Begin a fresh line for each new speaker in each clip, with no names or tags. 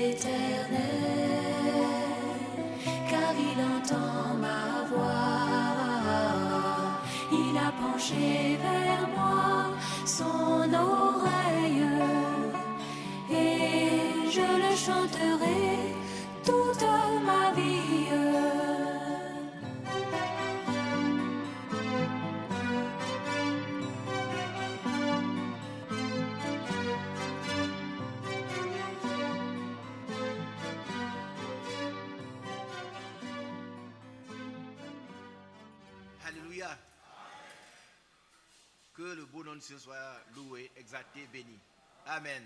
éternel, car il entend ma voix. Il a penché vers moi son oreille, et je le chanterai toute ma vie.
Alléluia. Que le beau nom du Seigneur soit loué, exalté, béni. Amen.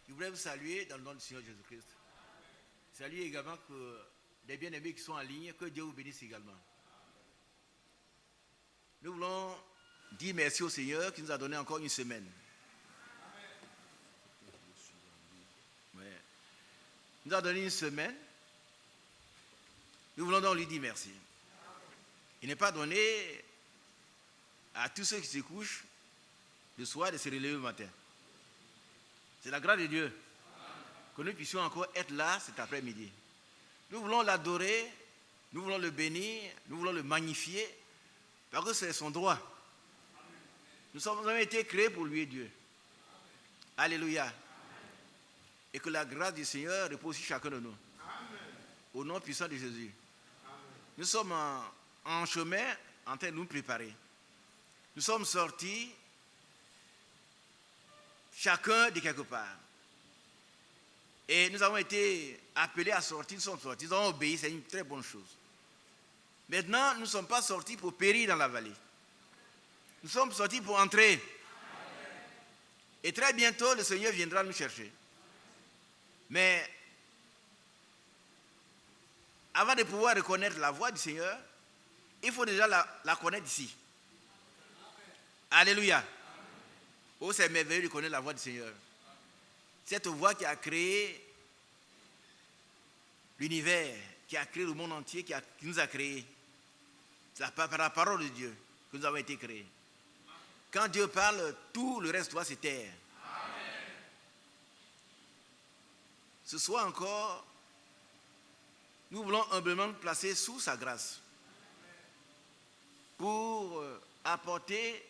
Je voudrais vous saluer dans le nom du Seigneur Jésus-Christ. Saluer également que les bien-aimés qui sont en ligne, que Dieu vous bénisse également. Nous voulons dire merci au Seigneur qui nous a donné encore une semaine. Ouais. Il nous a donné une semaine. Nous voulons donc lui dire merci. Il n'est pas donné à tous ceux qui se couchent le soir de se relever le matin. C'est la grâce de Dieu que nous puissions encore être là cet après-midi. Nous voulons l'adorer, nous voulons le bénir, nous voulons le magnifier, parce que c'est son droit. Nous avons été créés pour lui et Dieu. Alléluia. Et que la grâce du Seigneur repose sur chacun de nous. Au nom puissant de Jésus. Nous sommes en chemin, en train de nous préparer. Nous sommes sortis, chacun de quelque part. Et nous avons été appelés à sortir, nous sommes sortis, nous avons obéi, c'est une très bonne chose. Maintenant, nous ne sommes pas sortis pour périr dans la vallée. Nous sommes sortis pour entrer. Et très bientôt, le Seigneur viendra nous chercher. Mais avant de pouvoir reconnaître la voix du Seigneur, il faut déjà la connaître ici. Alléluia. Oh, c'est merveilleux de connaître la voix du Seigneur. Cette voix qui a créé l'univers, qui a créé le monde entier, qui nous a créés. C'est par la parole de Dieu que nous avons été créés. Quand Dieu parle, tout le reste doit se taire. Amen. Ce soir encore, nous voulons humblement nous placer sous sa grâce pour apporter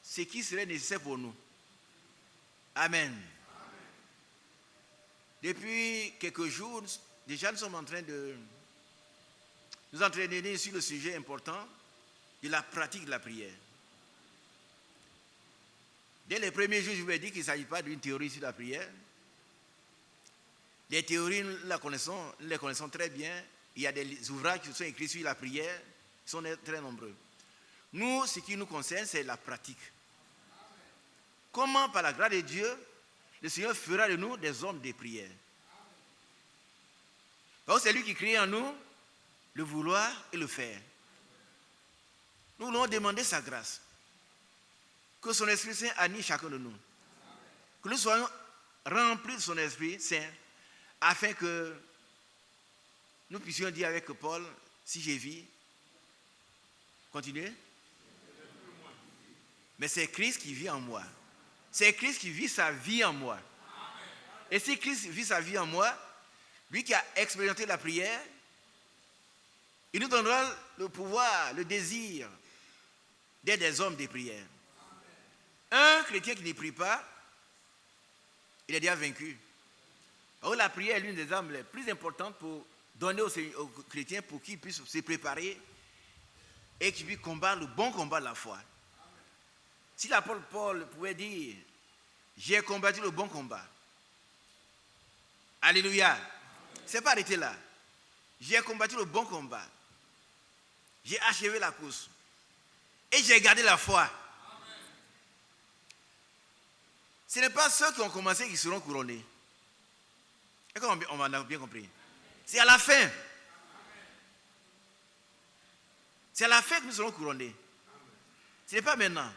ce qui serait nécessaire pour nous. Amen. Depuis quelques jours, déjà nous sommes en train de nous entraîner sur le sujet important de la pratique de la prière. Dès les premiers jours, je vous ai dit qu'il ne s'agit pas d'une théorie sur la prière. Les théories, nous les connaissons très bien. Il y a des ouvrages qui sont écrits sur la prière, qui sont très nombreux. Nous, ce qui nous concerne, c'est la pratique. Comment, par la grâce de Dieu, le Seigneur fera de nous des hommes de prière. Parce que c'est lui qui crée en nous le vouloir et le faire. Nous voulons demander sa grâce. Que son Esprit Saint anime chacun de nous. Que nous soyons remplis de son Esprit Saint, afin que nous puissions dire avec Paul, si j'ai vis, continuez. Mais c'est Christ qui vit en moi. C'est Christ qui vit sa vie en moi. Et si Christ vit sa vie en moi, lui qui a expérimenté la prière, il nous donnera le pouvoir, le désir d'être des hommes de prière. Un chrétien qui ne prie pas, il est déjà vaincu. Alors la prière est l'une des armes les plus importantes pour donner aux chrétiens pour qu'ils puissent se préparer et qu'ils puissent combattre le bon combat de la foi. Si l'apôtre Paul pouvait dire « J'ai combattu le bon combat ». Alléluia. Ce n'est pas arrêté là. J'ai combattu le bon combat. J'ai achevé la course. Et j'ai gardé la foi. Ce n'est pas ceux qui ont commencé qui seront couronnés. Et comme on a bien compris. C'est à la fin. C'est à la fin que nous serons couronnés. Ce n'est pas maintenant.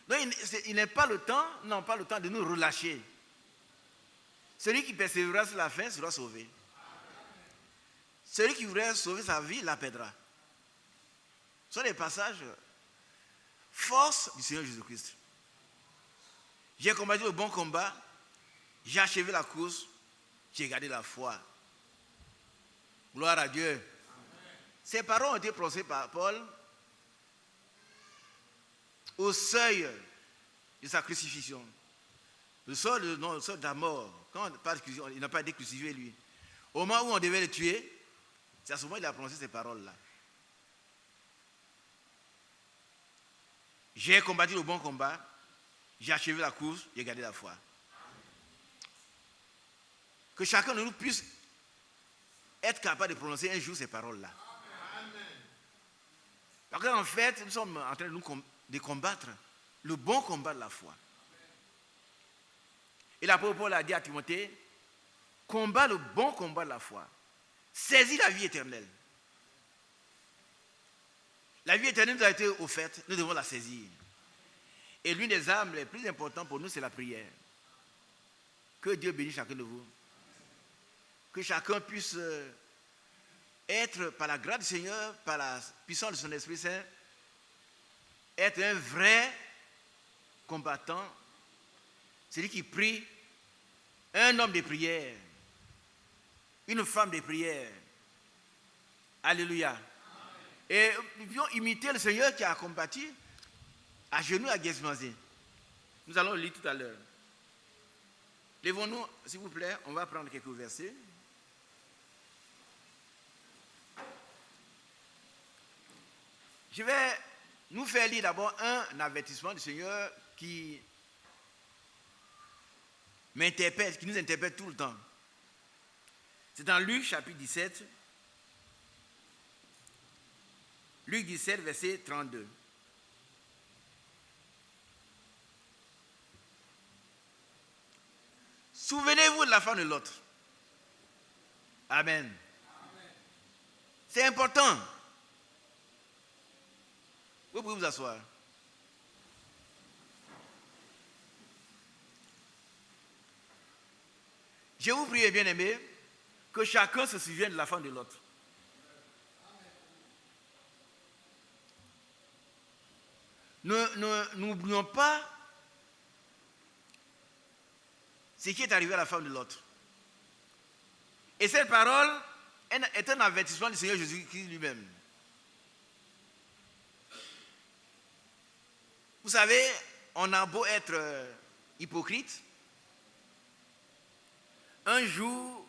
Donc il n'est pas le temps, de nous relâcher. Celui qui persévérera sur la fin sera sauvé. Celui qui voudrait sauver sa vie la perdra. Ce sont des passages force du Seigneur Jésus-Christ. J'ai combattu le bon combat, j'ai achevé la course, j'ai gardé la foi. Gloire à Dieu. Amen. Ces paroles ont été prononcées par Paul au seuil de sa crucifixion. Le seuil de la mort. Quand il n'a pas été crucifié, lui. Au moment où on devait le tuer, c'est à ce moment qu'il a prononcé ces paroles-là. J'ai combattu le bon combat, j'ai achevé la course, j'ai gardé la foi. Que chacun de nous puisse être capable de prononcer un jour ces paroles-là. Parce qu'en fait, nous sommes en train de combattre le bon combat de la foi. Et l'apôtre Paul a dit à Timothée, combat le bon combat de la foi. Saisis la vie éternelle. La vie éternelle nous a été offerte, nous devons la saisir. Et l'une des armes les plus importantes pour nous, c'est la prière. Que Dieu bénisse chacun de vous. Que chacun puisse être, par la grâce du Seigneur, par la puissance de son Esprit Saint, être un vrai combattant, celui qui prie, un homme de prière, une femme de prière. Alléluia. Amen. Et nous devions imiter le Seigneur qui a combattu à genoux à Gethsemane. Nous allons le lire tout à l'heure. Lèvons-nous, s'il vous plaît, on va prendre quelques versets. Je vais nous faire lire d'abord un avertissement du Seigneur qui m'interpelle, qui nous interpelle tout le temps. C'est dans Luc chapitre 17. Luc 17, verset 32. Souvenez-vous de la femme de l'autre. Amen. Amen. C'est important. Vous pouvez vous asseoir. Je vous prie, bien-aimés, que chacun se souvienne de la femme de l'autre. N'oublions pas ce qui est arrivé à la femme de l'autre. Et cette parole est un avertissement du Seigneur Jésus-Christ lui-même. Vous savez, on a beau être hypocrite, un jour,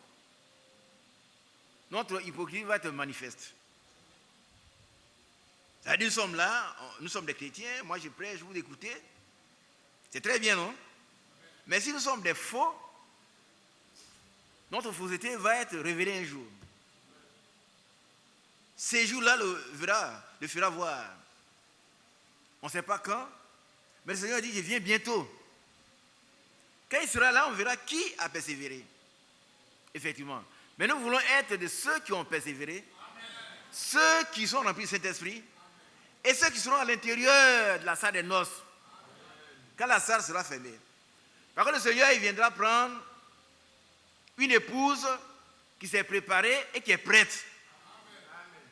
notre hypocrisie va être manifeste. C'est-à-dire, nous sommes là, nous sommes des chrétiens, moi je prêche, je vous écoute. C'est très bien, non? Mais si nous sommes des faux, notre fausseté va être révélée un jour. Ces jours-là le fera voir. On ne sait pas quand, mais le Seigneur dit, je viens bientôt. Quand il sera là, on verra qui a persévéré. Effectivement. Mais nous voulons être de ceux qui ont persévéré, amen, ceux qui sont remplis du Saint-Esprit, et ceux qui seront à l'intérieur de la salle des noces, amen, quand la salle sera fermée. Par contre, le Seigneur, il viendra prendre une épouse qui s'est préparée et qui est prête. Amen.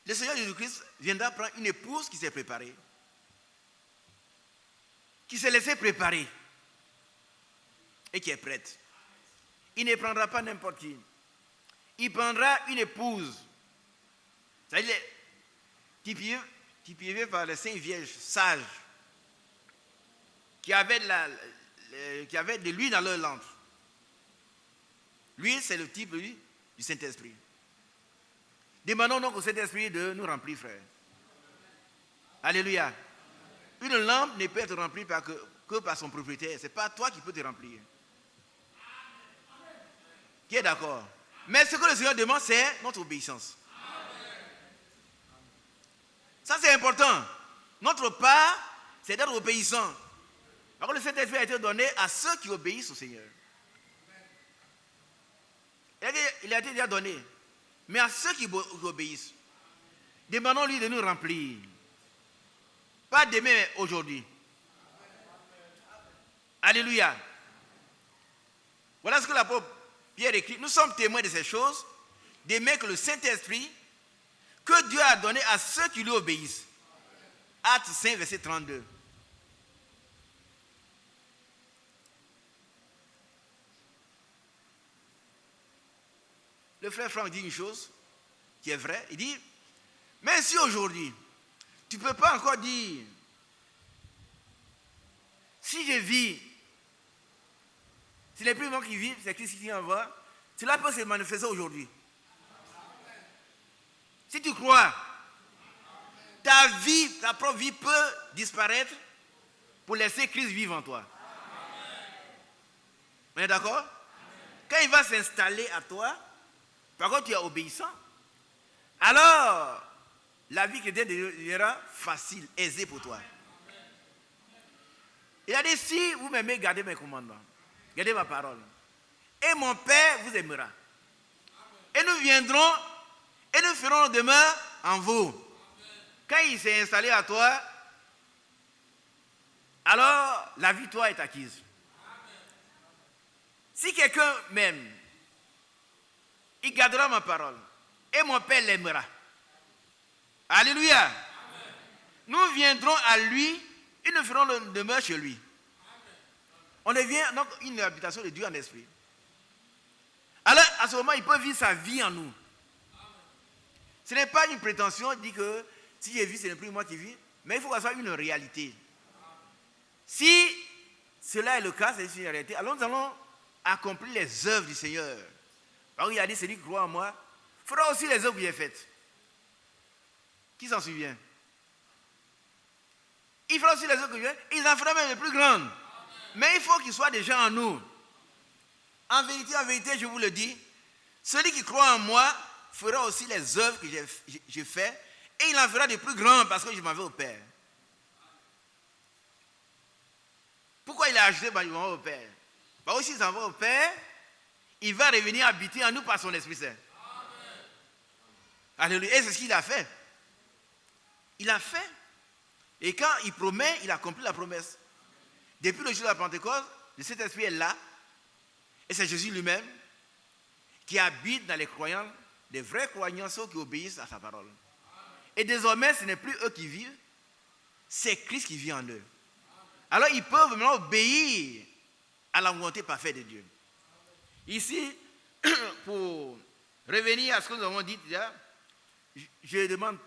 Le Seigneur Jésus-Christ viendra prendre une épouse qui s'est préparée, qui s'est laissée préparer et qui est prête. Il ne prendra pas n'importe qui. Il prendra une épouse. C'est-à-dire typifiée par les saintes vierges sages qui avaient de l'huile dans leur lampe. L'huile, c'est le type du Saint-Esprit. Demandons donc au Saint-Esprit de nous remplir, frère. Alléluia. Une lampe ne peut être remplie que par son propriétaire. Ce n'est pas toi qui peux te remplir. Qui est d'accord? Mais ce que le Seigneur demande, c'est notre obéissance. Ça, c'est important. Notre part, c'est d'être obéissant. Alors, le Saint-Esprit a été donné à ceux qui obéissent au Seigneur. Il a été déjà donné. Mais à ceux qui obéissent, demandons-lui de nous remplir. Pas demain, mais aujourd'hui. Alléluia. Voilà ce que l'apôtre Pierre écrit. Nous sommes témoins de ces choses, des mains que le Saint-Esprit, que Dieu a donné à ceux qui lui obéissent. Actes 5, verset 32. le frère Franck dit une chose qui est vraie. Il dit, mais si aujourd'hui, tu ne peux pas encore dire, si je vis, ce n'est plus moi qui vis, c'est Christ qui envoie, cela peut se manifester aujourd'hui. Si tu crois, ta vie, ta propre vie peut disparaître pour laisser Christ vivre en toi. On est d'accord? Quand il va s'installer à toi, par contre tu es obéissant, alors la vie chrétienne deviendra facile, aisée pour toi. Il a dit, si vous m'aimez, gardez mes commandements, gardez ma parole. Et mon Père vous aimera. Et nous viendrons et nous ferons nos demeures en vous. Quand il s'est installé à toi, alors la victoire est acquise. Si quelqu'un m'aime, il gardera ma parole. Et mon Père l'aimera. Alléluia. Amen. Nous viendrons à lui et nous ferons nos demeures chez lui. On devient donc une habitation de Dieu en esprit. Alors à ce moment, il peut vivre sa vie en nous. Ce n'est pas une prétention, il dit que si je vis, ce n'est plus moi qui vis, mais il faut que ce soit une réalité. Si cela est le cas, c'est une réalité, alors nous allons accomplir les œuvres du Seigneur. Alors il a dit, celui qui croit en moi fera aussi les œuvres que j'ai faites. Qui s'en souvient? Il fera aussi les œuvres que j'ai faites, il en fera même les plus grandes. Mais il faut qu'il soit déjà en nous. En vérité, je vous le dis, celui qui croit en moi fera aussi les œuvres que j'ai faites, et il en fera de plus grands parce que je m'en vais au Père. Pourquoi il a ajouté, je m'en vais au Père? Parce que s'il s'en va au Père, il va revenir habiter en nous par son Esprit Saint. Alléluia. Et c'est ce qu'il a fait. Il a fait. Et quand il promet, il accomplit la promesse. Depuis le jour de la Pentecôte, le Saint-Esprit est là. Et c'est Jésus lui-même qui habite dans les croyants, les vrais croyants, ceux qui obéissent à sa parole. Et désormais, ce n'est plus eux qui vivent, c'est Christ qui vit en eux. Alors ils peuvent maintenant obéir à la volonté parfaite de Dieu. Ici, pour revenir à ce que nous avons dit déjà, je demande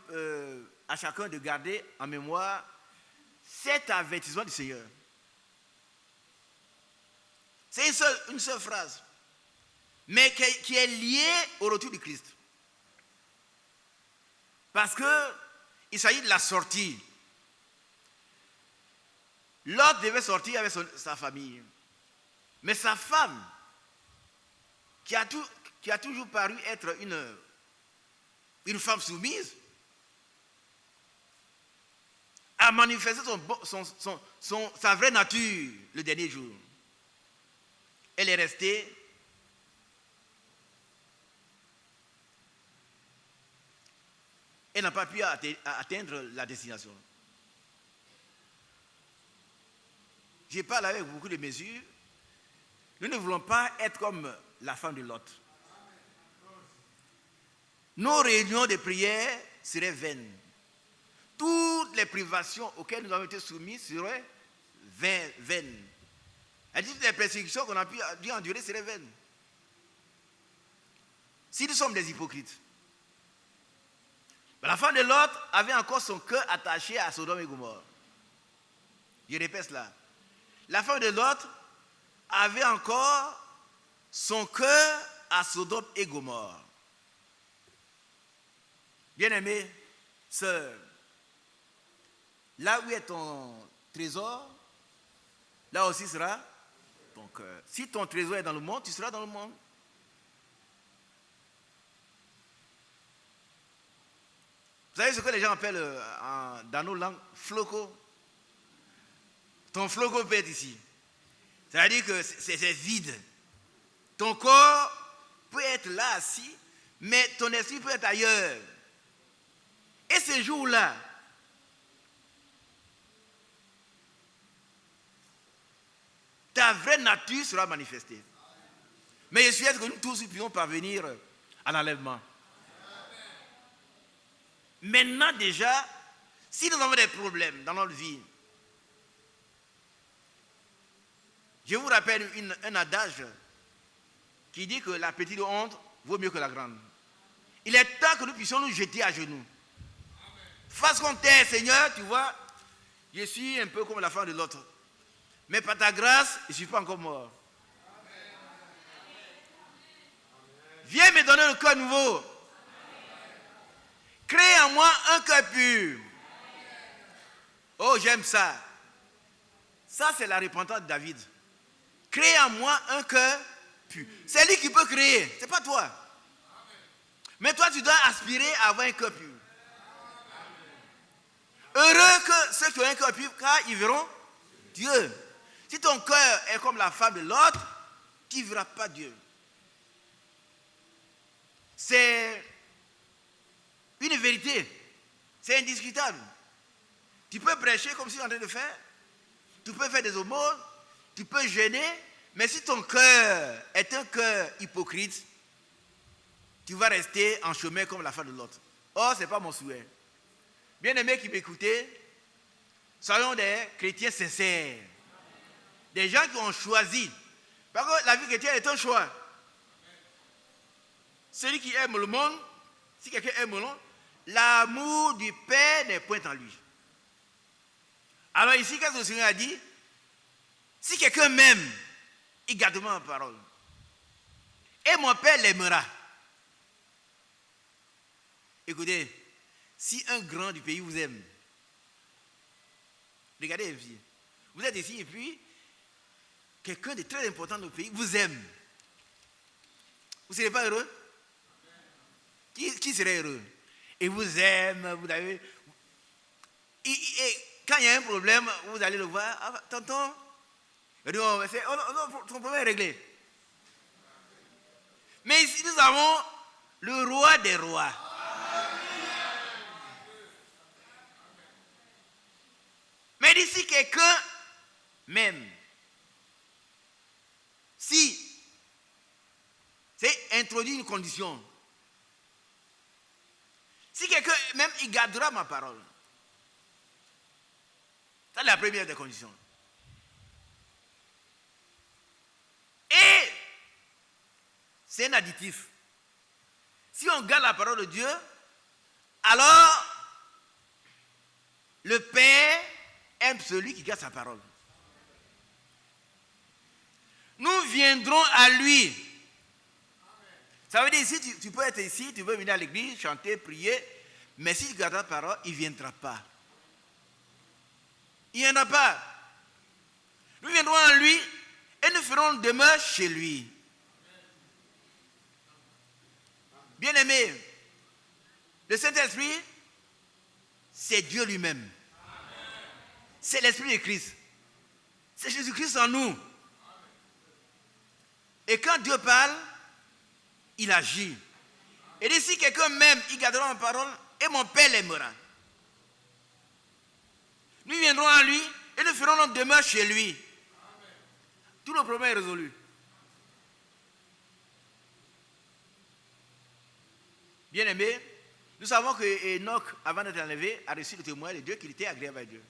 à chacun de garder en mémoire cet avertissement du Seigneur. C'est une seule phrase, mais qui est liée au retour du Christ. Parce qu'il s'agit de la sortie. Lot devait sortir avec sa famille. Mais sa femme, qui a toujours paru être une femme soumise, a manifesté sa vraie nature le dernier jour. Elle est restée elle n'a pas pu atteindre la destination. Je parle avec beaucoup de mesures. Nous ne voulons pas être comme la femme de Lot. Nos réunions de prière seraient vaines. Toutes les privations auxquelles nous avons été soumis seraient vaines. Toutes les persécutions qu'on a dû endurer seraient vaines. Si nous sommes des hypocrites. La femme de Lot avait encore son cœur attaché à Sodome et Gomorrhe. Je répète cela. La femme de Lot avait encore son cœur à Sodome et Gomorrhe. Bien-aimée sœur, là où est ton trésor, là aussi sera ton cœur. Si ton trésor est dans le monde, tu seras dans le monde. Vous savez ce que les gens appellent dans nos langues floco? Ton floco peut être ici. Ça veut dire que c'est vide. Ton corps peut être là assis, mais ton esprit peut être ailleurs. Et ce jour-là, ta vraie nature sera manifestée. Mais je souhaite que nous tous puissions parvenir à l'enlèvement. Maintenant déjà, si nous avons des problèmes dans notre vie, je vous rappelle un adage qui dit que la petite honte vaut mieux que la grande. Il est temps que nous puissions nous jeter à genoux. Face contre terre, Seigneur, tu vois, je suis un peu comme la femme de l'autre. Mais par ta grâce, je ne suis pas encore mort. Viens me donner le cœur nouveau. Crée en moi un cœur pur. Oh, j'aime ça. Ça, c'est la repentance de David. Crée en moi un cœur pur. C'est lui qui peut créer, ce n'est pas toi. Mais toi, tu dois aspirer à avoir un cœur pur. Heureux que ceux qui ont un cœur pur, car ils verront Dieu. Si ton cœur est comme la femme de l'autre, tu ne verras pas Dieu. C'est une vérité. C'est indiscutable. Tu peux prêcher comme si tu es en train de faire. Tu peux faire des aumônes. Tu peux jeûner. Mais si ton cœur est un cœur hypocrite, tu vas rester en chemin comme la femme de l'autre. Or, ce n'est pas mon souhait. Bien-aimés qui m'écoutez, soyons des chrétiens sincères. Des gens qui ont choisi. Parce que la vie chrétienne est un choix. Celui qui aime le monde, si quelqu'un aime le monde, l'amour du Père n'est point en lui. Alors ici, qu'est-ce que le Seigneur a dit? Si quelqu'un m'aime, il gardera ma parole. Et mon Père l'aimera. Écoutez, si un grand du pays vous aime, regardez ici, vous êtes ici et puis quelqu'un de très important dans le pays vous aime. Vous ne serez pas heureux? Qui serait heureux? Et vous aime, vous avez... Et quand il y a un problème, vous allez le voir. Ah, tonton, il dit, non, ton problème est réglé. Mais ici, nous avons le roi des rois. Mais d'ici quelqu'un m'aime, si c'est introduit une condition, si quelqu'un même il gardera ma parole, c'est la première des conditions. Et c'est un additif. Si on garde la parole de Dieu, alors le Père aime celui qui garde sa parole. Nous viendrons à lui. Ça veut dire, si tu peux être ici, tu peux venir à l'église, chanter, prier, mais si tu gardes la parole, il ne viendra pas. Il n'y en a pas. Nous viendrons à lui et nous ferons demeure chez lui. Bien-aimés, le Saint-Esprit, c'est Dieu lui-même. C'est l'Esprit de Christ. C'est Jésus-Christ en nous. Et quand Dieu parle, il agit. Et si quelqu'un m'aime, il gardera ma parole et mon Père l'aimera. Nous viendrons à lui et nous ferons notre demeure chez lui. Tout le problème est résolu. Bien-aimés, nous savons que Enoch, avant d'être enlevé, a reçu le témoin de Dieu qu'il était agréable à Dieu.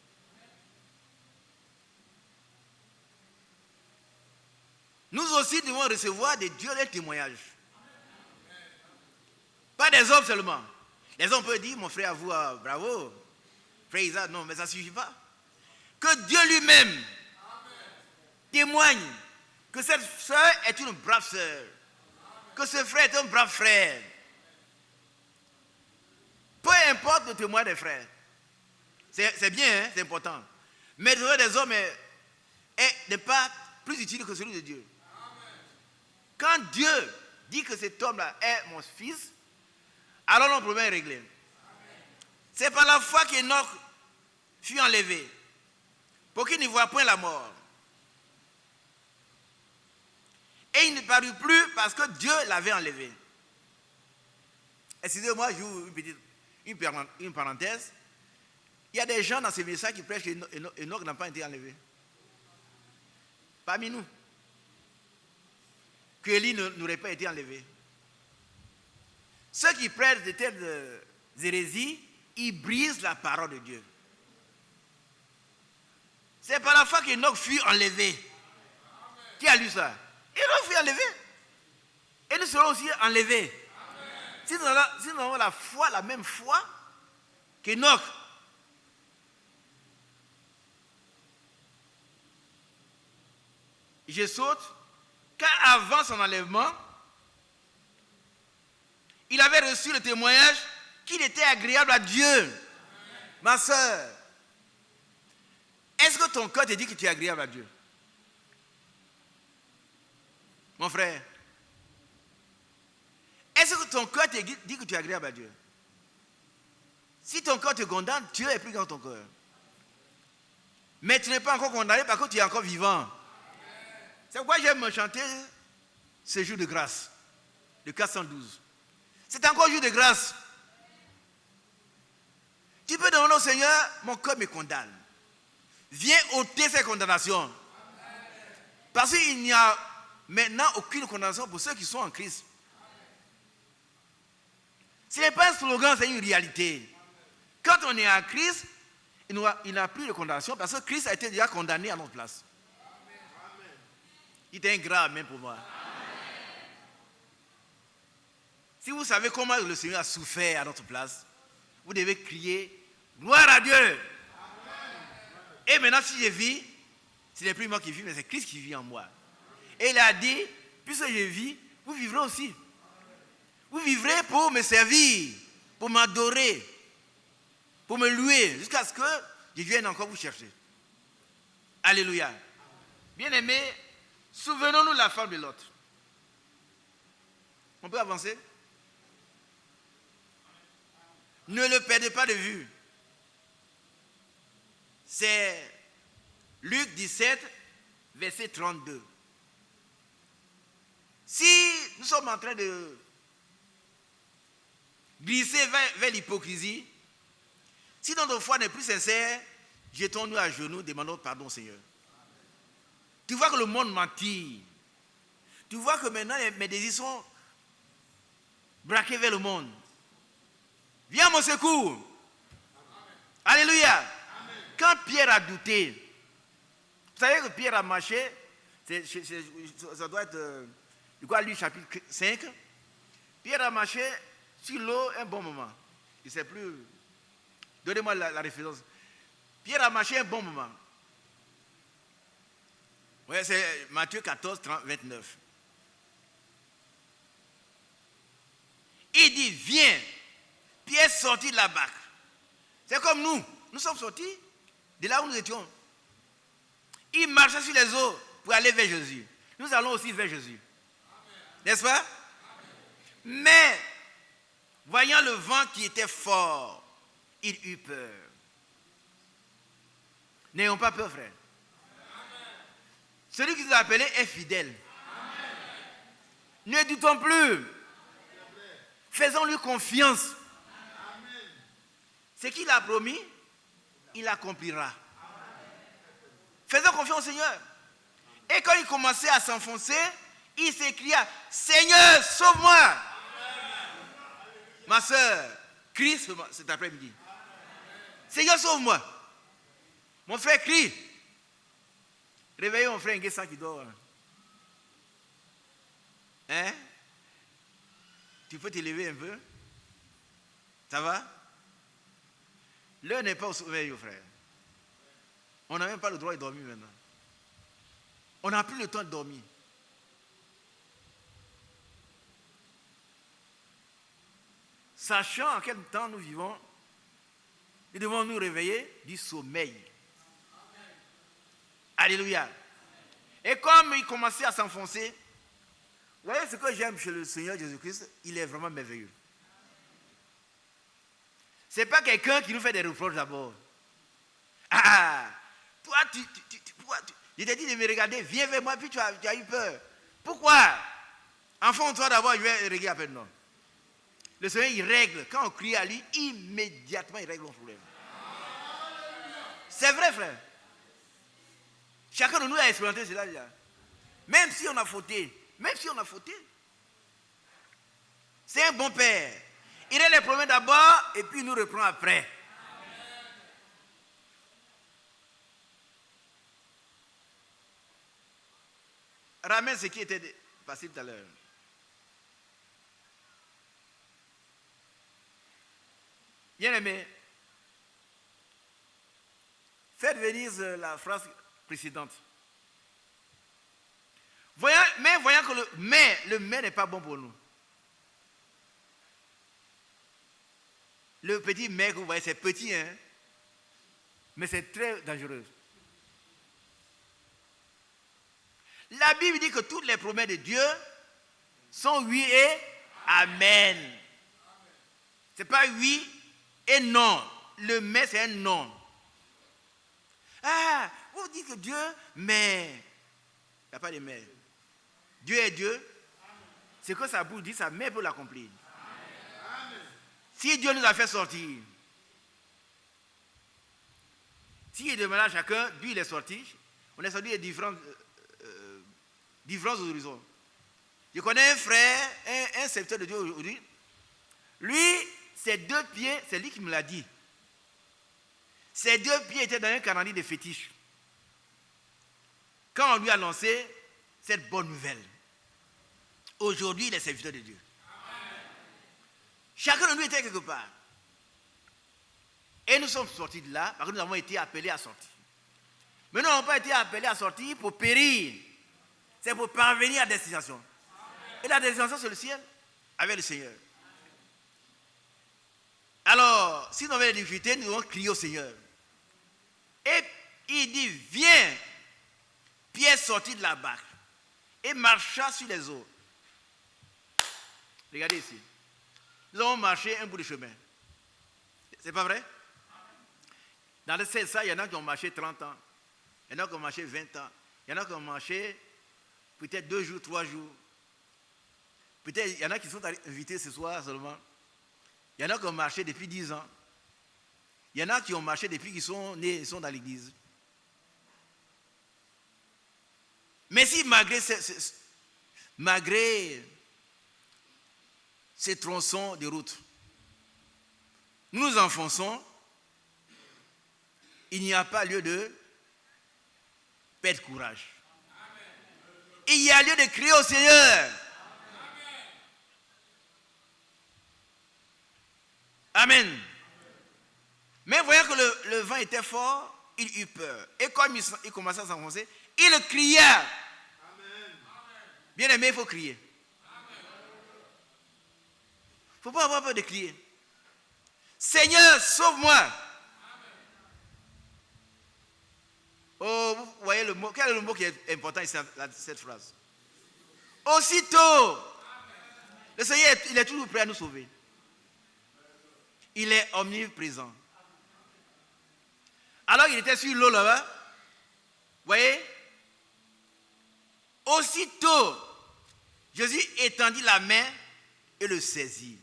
Nous aussi devons recevoir de Dieu les témoignages. Pas des hommes seulement. Les hommes peuvent dire, mon frère, à vous, bravo. Frère Isaac, non, mais ça ne suffit pas. Que Dieu lui-même témoigne que cette soeur est une brave soeur. Que ce frère est un brave frère. Peu importe le témoin des frères. C'est bien, hein, c'est important. Mais le témoin des hommes n'est pas plus utile que celui de Dieu. Quand Dieu dit que cet homme-là est mon fils, alors notre problème est réglé. C'est par la foi qu'Enoch fut enlevé, pour qu'il ne voie point la mort. Et il ne parut plus parce que Dieu l'avait enlevé. Excusez-moi, je vous une parenthèse. Il y a des gens dans ces messages qui prêchent qu'Enoch n'a pas été enlevé. Parmi nous. Que Élie n'aurait pas été enlevé. Ceux qui prêchent de telles hérésies, ils brisent la parole de Dieu. C'est par la foi qu'Enoch fut enlevé. Qui a lu ça? Enoch fut enlevé. Et nous serons aussi enlevés. Si nous avons la foi, la même foi qu'Enoch. Je saute, car avant son enlèvement, il avait reçu le témoignage qu'il était agréable à Dieu. Amen. Ma soeur, est-ce que ton cœur te dit que tu es agréable à Dieu? Mon frère, est-ce que ton cœur te dit que tu es agréable à Dieu? Si ton cœur te condamne, Dieu est plus grand que ton cœur. Mais tu n'es pas encore condamné parce que tu es encore vivant. C'est pourquoi j'aime chanter ce jour de grâce, le 412. C'est encore un jour de grâce. Tu peux demander au Seigneur, mon cœur me condamne. Viens ôter ces condamnations. Parce qu'il n'y a maintenant aucune condamnation pour ceux qui sont en Christ. Ce n'est pas un slogan, c'est une réalité. Quand on est en Christ, il n'y a plus de condamnation parce que Christ a été déjà condamné à notre place. Il est un grand amen pour moi. Si vous savez comment le Seigneur a souffert à notre place, vous devez crier gloire à Dieu. Amen. Et maintenant, si je vis, ce n'est plus moi qui vis, mais c'est Christ qui vit en moi. Et il a dit, puisque je vis, vous vivrez aussi. Vous vivrez pour me servir, pour m'adorer, pour me louer, jusqu'à ce que je vienne encore vous chercher. Alléluia. Bien-aimés, souvenons-nous de la femme de Lot. On peut avancer? Ne le perdez pas de vue. C'est Luc 17, verset 32. Si nous sommes en train de glisser vers l'hypocrisie, si notre foi n'est plus sincère, jetons-nous à genoux, demandons pardon au Seigneur. Tu vois que le monde mentit. Tu vois que maintenant mes désirs sont braqués vers le monde. Viens à mon secours. Amen. Alléluia. Amen. Quand Pierre a douté, vous savez que Pierre a marché, ça doit être, Luc chapitre 5. Pierre a marché sur l'eau un bon moment. Je ne sais plus. Donnez-moi la référence. Pierre a marché un bon moment. Oui, c'est Matthieu 14, 29. Il dit, viens. Pierre est sorti de la barque. C'est comme nous. Nous sommes sortis de là où nous étions. Il marchait sur les eaux pour aller vers Jésus. Nous allons aussi vers Jésus. N'est-ce pas? Mais, voyant le vent qui était fort, il eut peur. N'ayons pas peur, frère. Celui qui nous a appelés est fidèle. Ne doutons plus. Faisons-lui confiance. Ce qu'il a promis, il accomplira. Faisons confiance au Seigneur. Et quand il commençait à s'enfoncer, il s'écria, Seigneur, sauve-moi. Ma soeur, crie cet après-midi. Seigneur, sauve-moi. Mon frère crie. Réveillez mon frère Nguessa qui dort. Hein? Tu peux t'élever un peu? Ça va? L'heure n'est pas au sommeil, frère. On n'a même pas le droit de dormir maintenant. On n'a plus le temps de dormir. Sachant en quel temps nous vivons, nous devons nous réveiller du sommeil. Alléluia. Et comme il commençait à s'enfoncer, vous voyez ce que j'aime chez le Seigneur Jésus-Christ, il est vraiment merveilleux. Ce n'est pas quelqu'un qui nous fait des reproches d'abord. Ah, toi, je t'ai dit de me regarder, viens vers moi, puis tu as eu peur. Pourquoi? Enfant, toi d'abord, je vais régler à peine non. Le Seigneur, il règle. Quand on crie à lui, immédiatement, il règle nos problèmes. C'est vrai, frère. Chacun de nous a expérimenté cela déjà. Même si on a fauté, c'est un bon père. Il règle les problèmes d'abord et puis il nous reprend après. Ramène ce qui était passé tout à l'heure. Bien-aimé, faites venir la phrase précédente. Voyant que le mais n'est pas bon pour nous. Le petit mais que vous voyez, c'est petit, hein, mais c'est très dangereux. La Bible dit que toutes les promesses de Dieu sont oui et amen. Ce n'est pas oui et non. Le mais, c'est un non. Ah, vous dites que Dieu, mais. Il n'y a pas de mais. Dieu est Dieu. C'est que sa bouche dit, sa main peut l'accomplir. Si Dieu nous a fait sortir, s'il demande à chacun, lui il est sorti, on est sorti de différents horizons. Je connais un frère, un serviteur de Dieu aujourd'hui. Lui, ses 2 pieds, c'est lui qui me l'a dit. Ses 2 pieds étaient dans un calendrier de fétiche. Quand on lui a lancé cette bonne nouvelle, aujourd'hui il est serviteur de Dieu. Chacun de nous était quelque part. Et nous sommes sortis de là parce que nous avons été appelés à sortir. Mais nous n'avons pas été appelés à sortir pour périr. C'est pour parvenir à destination. Et la destination, c'est le ciel, avec le Seigneur. Alors, si nous avons des difficultés, nous devons crier au Seigneur. Et il dit, viens. Pierre sortit de la barque et marcha sur les eaux. Regardez ici. Nous avons marché un bout de chemin. C'est pas vrai? Dans le CSA, il y en a qui ont marché 30 ans. Il y en a qui ont marché 20 ans. Il y en a qui ont marché peut-être 2 jours, 3 jours. Peut-être il y en a qui sont invités ce soir seulement. Il y en a qui ont marché depuis 10 ans. Il y en a qui ont marché depuis qu'ils sont nés, ils sont dans l'église. Mais si malgré ces tronçons de route, nous nous enfonçons, il n'y a pas lieu de perdre courage. Il y a lieu de crier au Seigneur. Amen. Mais voyant que le vent était fort, il eut peur. Et comme il commençait à s'enfoncer, il cria. Bien aimé, il faut crier. Il ne faut pas avoir peur de crier. Seigneur, sauve-moi. Oh, vous voyez le mot. Quel est le mot qui est important ici dans cette phrase? Aussitôt. Le Seigneur, il est toujours prêt à nous sauver. Il est omniprésent. Alors il était sur l'eau là-bas. Vous voyez? Aussitôt, Jésus étendit la main et le saisit.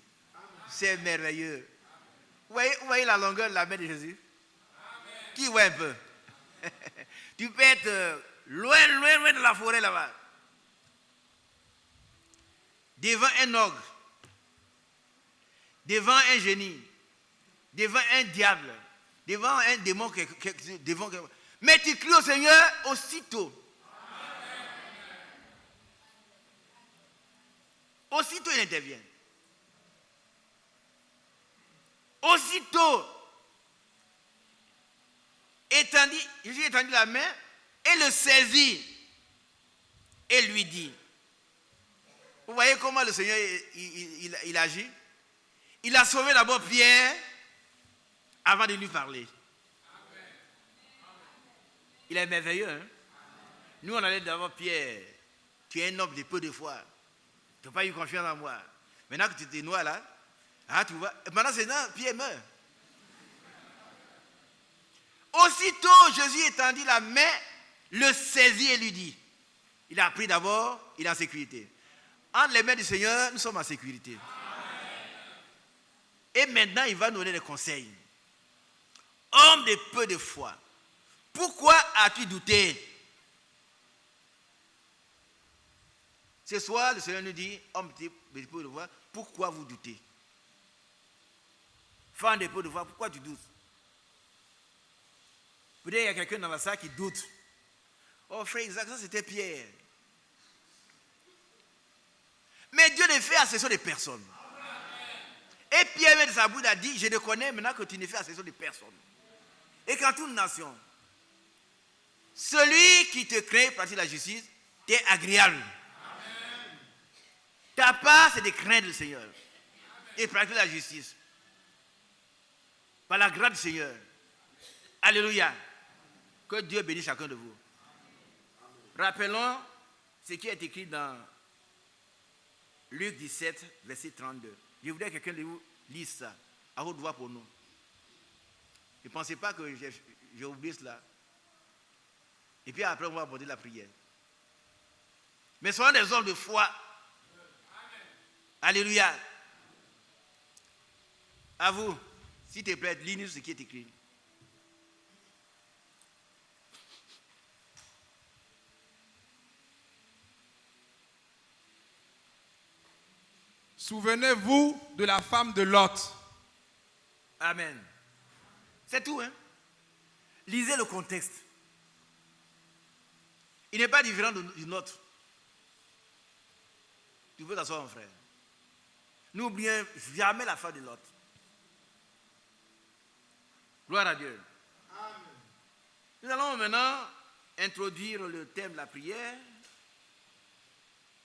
C'est merveilleux. Vous voyez la longueur de la main de Jésus? Qui voit un peu? Tu peux être loin de la forêt là-bas. Devant un ogre. Devant un génie. Devant un diable. Devant un démon. Mais tu cries au Seigneur aussitôt. Aussitôt il intervient. Aussitôt, Jésus étendit la main et le saisit et lui dit. Vous voyez comment le Seigneur il agit? Il a sauvé d'abord Pierre avant de lui parler. Il est merveilleux, hein? Nous on allait d'abord Pierre, tu es un homme de peu de foi. Tu n'as pas eu confiance en moi. Maintenant que tu te noies là, tu vois. Maintenant c'est là, Pierre meurt. Aussitôt Jésus étendit la main, le saisit et lui dit. Il a pris d'abord, il est en sécurité. Entre les mains du Seigneur, nous sommes en sécurité. Et maintenant il va nous donner des conseils. Homme de peu de foi, pourquoi as-tu douté? Ce soir, le Seigneur nous dit, homme de peu de foi, pourquoi vous doutez? Femme de peu de foi, pourquoi tu doutes? Peut-être qu'il y a quelqu'un dans la salle qui doute. Oh frère Isaac, ça c'était Pierre. Mais Dieu ne fait accession de personne. Et Et Pierre de sa bouche a dit, je te connais maintenant que tu ne fais accession de personne. Et qu'en toute nation, celui qui te crée pratique la justice, t'es agréable. Amen. Ta part, c'est de craindre le Seigneur. Amen. Et pratiquer la justice. Par la grâce du Seigneur. Alléluia. Que Dieu bénisse chacun de vous. Amen. Rappelons ce qui est écrit dans Luc 17, verset 32. Je voudrais que quelqu'un de vous lise ça, à haute voix pour nous. Ne pensez pas que j'ai oublié cela. Et puis après, on va aborder la prière. Mais soyons des hommes de foi. Amen. Alléluia. À vous, s'il te plaît, lis-nous ce qui est écrit.
Souvenez-vous de la femme de Lot.
Amen. C'est tout, hein? Lisez le contexte. Il n'est pas différent du nôtre. Tu peux t'asseoir, mon frère. N'oubliez jamais la femme de Lot. Gloire à Dieu. Amen. Nous allons maintenant introduire le thème de la prière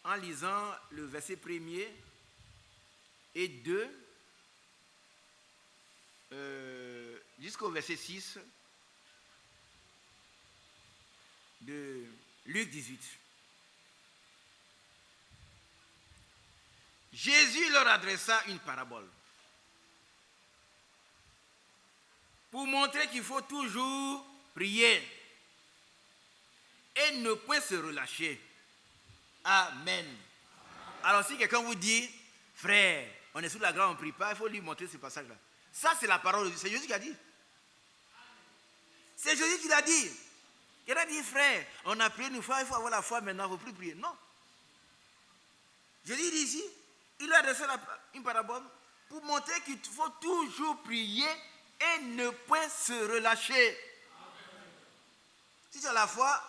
en lisant le verset 1er et 2 jusqu'au verset 6 de Luc 18. Jésus leur adressa une parabole pour montrer qu'il faut toujours prier et ne point se relâcher. Amen. Alors si quelqu'un vous dit, frère, on est sous la grâce, on ne prie pas, il faut lui montrer ce passage-là. Ça, c'est la parole de Dieu. C'est Jésus qui a dit. C'est Jésus qui l'a dit. Il a dit, frère, on a prié une fois, il faut avoir la foi maintenant, il ne faut plus prier. Non. Jésus dit ici, il a adressé une parabole pour montrer qu'il faut toujours prier et ne point se relâcher. Amen. Si tu as la foi,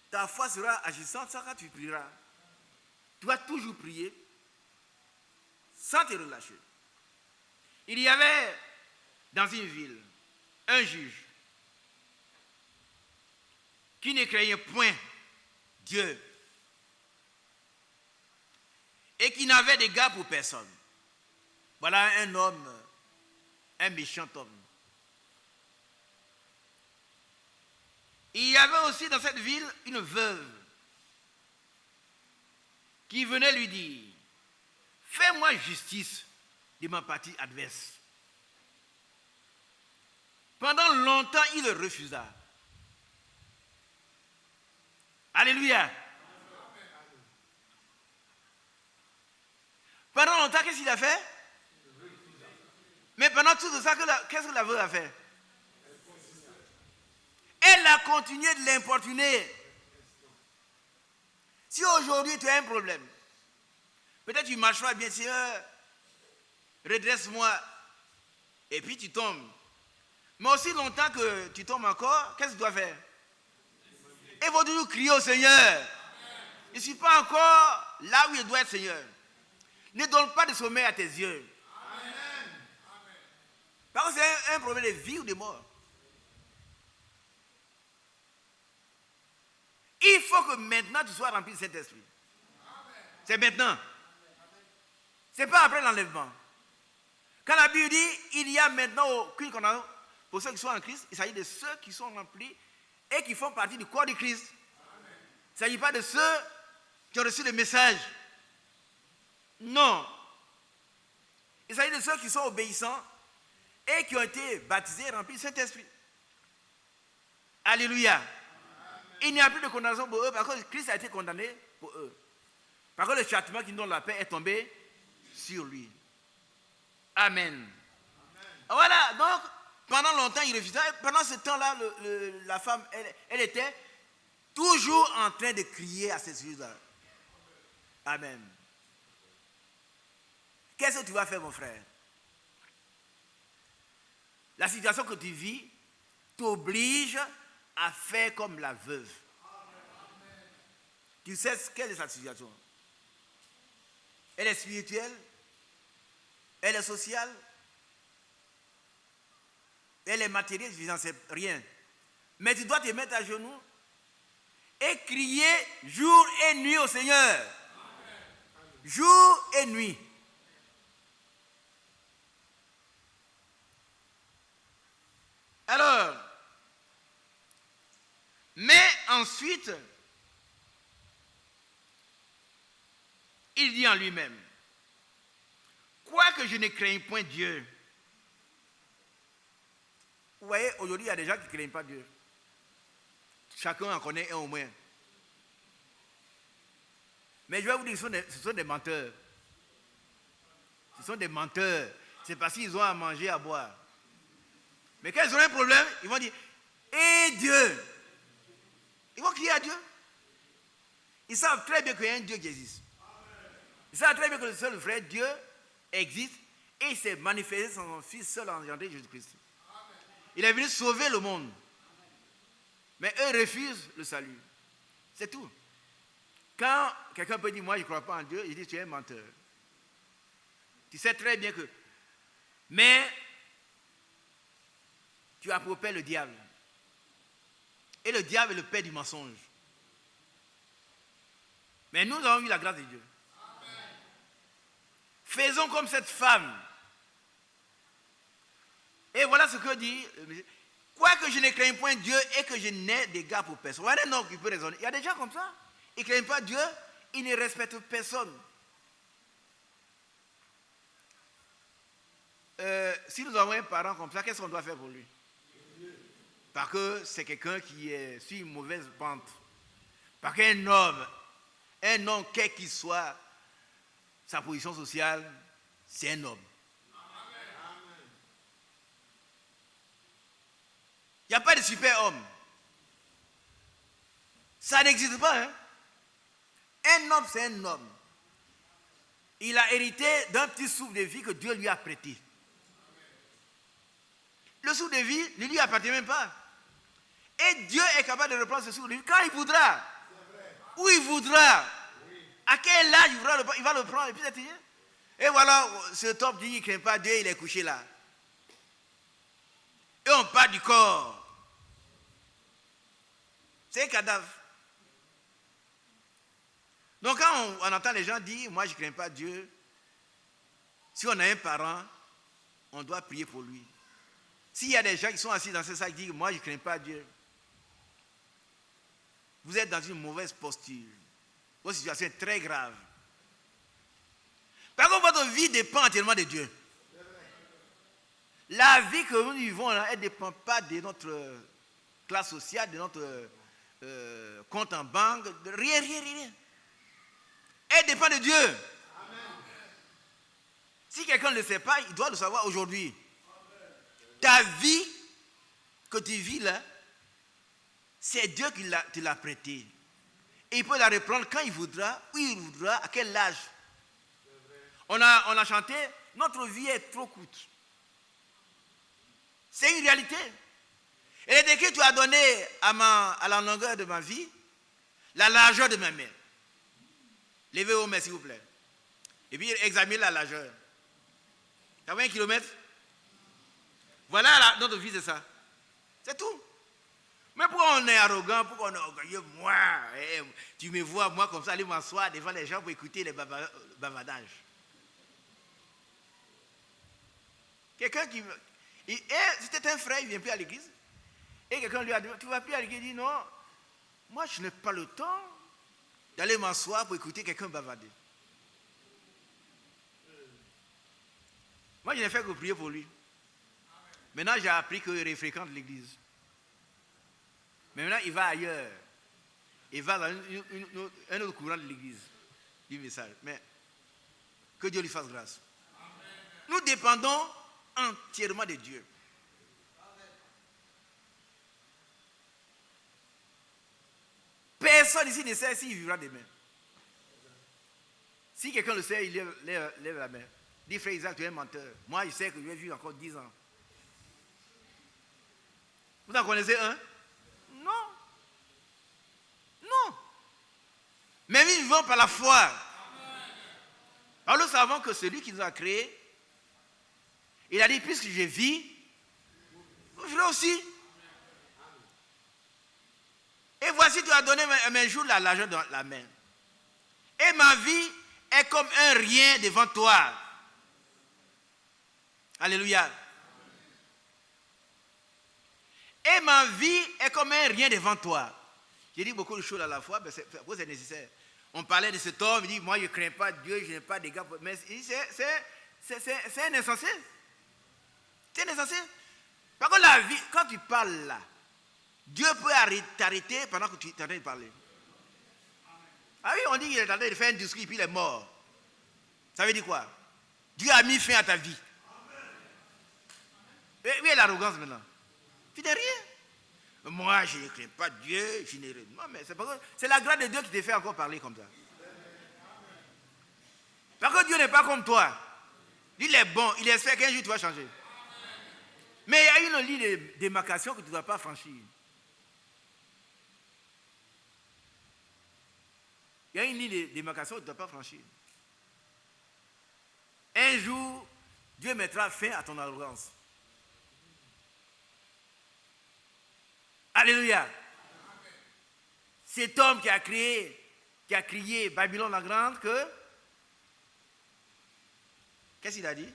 ta foi sera agissante, ça quand tu prieras. Tu vas toujours prier sans te relâcher. Il y avait dans une ville un juge qui ne craignait point Dieu et qui n'avait d'égard pour personne. Voilà un homme, un méchant homme. Il y avait aussi dans cette ville une veuve qui venait lui dire, fais-moi justice de ma partie adverse. Pendant longtemps, il le refusa. Alléluia. Pendant longtemps, qu'est-ce qu'il a fait? Mais pendant tout ça, qu'est-ce que la veuve a fait? Elle a continué de l'importuner. Si aujourd'hui tu as un problème, peut-être tu ne marches pas bien, Seigneur, redresse-moi, et puis tu tombes. Mais aussi longtemps que tu tombes encore, qu'est-ce que tu dois faire? Il faut toujours crier au Seigneur. Je ne suis pas encore là où je dois être, Seigneur. Ne donne pas de sommeil à tes yeux. Parce que c'est un problème de vie ou de mort. Il faut que maintenant tu sois rempli de cet esprit. C'est maintenant. Ce n'est pas après l'enlèvement. Quand la Bible dit, il y a maintenant aucune condamnation pour ceux qui sont en Christ, il s'agit de ceux qui sont remplis et qui font partie du corps de Christ. Il ne s'agit pas de ceux qui ont reçu le message. Non. Il s'agit de ceux qui sont obéissants et qui ont été baptisés et remplis du Saint-Esprit. Alléluia. Amen. Il n'y a plus de condamnation pour eux parce que Christ a été condamné pour eux. Parce que le châtiment qui nous donne la paix est tombé sur lui. Amen. Amen. Voilà, donc pendant longtemps il refusa. Pendant ce temps-là, la femme, elle était toujours en train de crier à ces yeux-là. Amen. Qu'est-ce que tu vas faire, mon frère? La situation que tu vis t'oblige à faire comme la veuve. Amen. Tu sais quelle est sa situation? Elle est spirituelle, elle est sociale, elle est matérielle, je n'en sais rien. Mais tu dois te mettre à genoux et crier jour et nuit au Seigneur. Amen. Jour et nuit. Alors, mais ensuite, il dit en lui-même, quoique je ne craigne point Dieu. Vous voyez, aujourd'hui, il y a des gens qui ne craignent pas Dieu. Chacun en connaît un au moins. Mais je vais vous dire, ce sont des menteurs. Ce sont des menteurs. C'est parce qu'ils ont à manger, à boire. Mais quand ils ont un problème, ils vont dire, et Dieu. Ils vont crier à Dieu. Ils savent très bien qu'il y a un Dieu qui existe. Ils savent très bien que le seul vrai Dieu existe et il s'est manifesté dans son Fils seul engendré, Jésus-Christ. Il est venu sauver le monde. Mais eux refusent le salut. C'est tout. Quand quelqu'un peut dire, moi je ne crois pas en Dieu, il dit, tu es un menteur. Tu sais très bien que... Mais tu appropries le diable. Et le diable est le père du mensonge. Mais nous avons eu la grâce de Dieu. Amen. Faisons comme cette femme. Et voilà ce que dit... Quoique je ne craigne point Dieu et que je n'ai d'égard pour personne. Voilà un homme qui peut raisonner. Il y a des gens comme ça. Ils ne craignent pas Dieu, ils ne respectent personne. Si nous avons un parent comme ça, qu'est-ce qu'on doit faire pour lui? Parce que c'est quelqu'un qui est sur une mauvaise pente. Parce qu'un homme, quel qu'il soit, sa position sociale, c'est un homme. Il n'y a pas de super-homme. Ça n'existe pas. Hein? Un homme, c'est un homme. Il a hérité d'un petit souffle de vie que Dieu lui a prêté. Le souffle de vie ne lui appartient même pas. Et Dieu est capable de reprendre ce souffle de vie quand il voudra. Où il voudra. À quel âge il va le prendre et puis c'est fini. Et voilà, ce top dit qu'il ne craint pas Dieu, il est couché là. Et on parle du corps. C'est un cadavre. Donc quand on entend les gens dire, moi je ne crains pas Dieu, si on a un parent, on doit prier pour lui. S'il y a des gens qui sont assis dans ce sac qui disent, moi je ne crains pas Dieu, vous êtes dans une mauvaise posture. Votre situation est très grave. Par contre, votre vie dépend entièrement de Dieu. La vie que nous vivons, là, elle ne dépend pas de notre classe sociale, de notre compte en banque, de rien. Elle dépend de Dieu. Amen. Si quelqu'un ne le sait pas, il doit le savoir aujourd'hui. Amen. Ta vie que tu vis là, c'est Dieu qui te l'a prêtée. Et il peut la reprendre quand il voudra, où il voudra, à quel âge. On a chanté, notre vie est trop courte. C'est une réalité. Et dès que tu as donné à la longueur de ma vie, la largeur de ma main. Levez vos mains, s'il vous plaît. Et puis, examinez la largeur. Ça va 1 kilomètre? Voilà notre vie, c'est ça. C'est tout. Mais pourquoi on est arrogant? Pourquoi on est orgueilleux? Moi, tu me vois, moi, comme ça, aller m'asseoir devant les gens pour écouter les bavardages. Quelqu'un qui... c'était un frère, il ne vient plus à l'église. Et quelqu'un lui a dit, tu ne vas plus à l'église? Il dit, non, moi, je n'ai pas le temps d'aller m'asseoir pour écouter quelqu'un bavarder. Moi, je n'ai fait que prier pour lui. Maintenant, j'ai appris qu'il fréquente l'église. Mais maintenant, il va ailleurs. Il va dans un autre courant de l'église. Du message. Mais que Dieu lui fasse grâce. Nous dépendons entièrement de Dieu. Personne ici ne sait s'il vivra demain. Si quelqu'un le sait, il lève la main. Dis, frère Isaac, tu es un menteur. Moi, je sais que je vais vivre encore 10 ans. Vous en connaissez un? Non. Non. Mais nous vivons par la foi. Alors nous savons que celui qui nous a créés Il a dit, puisque je vis, vous vivez aussi. Et voici, tu as donné mes jours l'argent dans la main. Et ma vie est comme un rien devant toi. Alléluia. Et ma vie est comme un rien devant toi. J'ai dit beaucoup de choses à la fois, mais c'est nécessaire. On parlait de cet homme, il dit, moi je ne crains pas Dieu, je n'ai pas d'égard. Mais c'est un insensé. C'est un insensé. Par contre, la vie, quand tu parles là, Dieu peut t'arrêter pendant que tu es en train de parler. Ah oui, on dit qu'il est en train de faire un discours et puis il est mort. Ça veut dire quoi? Dieu a mis fin à ta vie. Et où est l'arrogance maintenant? Tu n'es rien. Moi, je ne crains pas Dieu, je n'ai rien. Non, mais c'est la grâce de Dieu qui te fait encore parler comme ça. Parce que Dieu n'est pas comme toi. Il est bon, il espère qu'un jour tu vas changer. Mais il y a une ligne de démarcation que tu ne dois pas franchir. Il y a une ligne de démarcation que tu ne dois pas franchir. Un jour, Dieu mettra fin à ton arrogance. Alléluia. Cet homme qui a crié Babylone la grande, qu'est-ce qu'il a dit?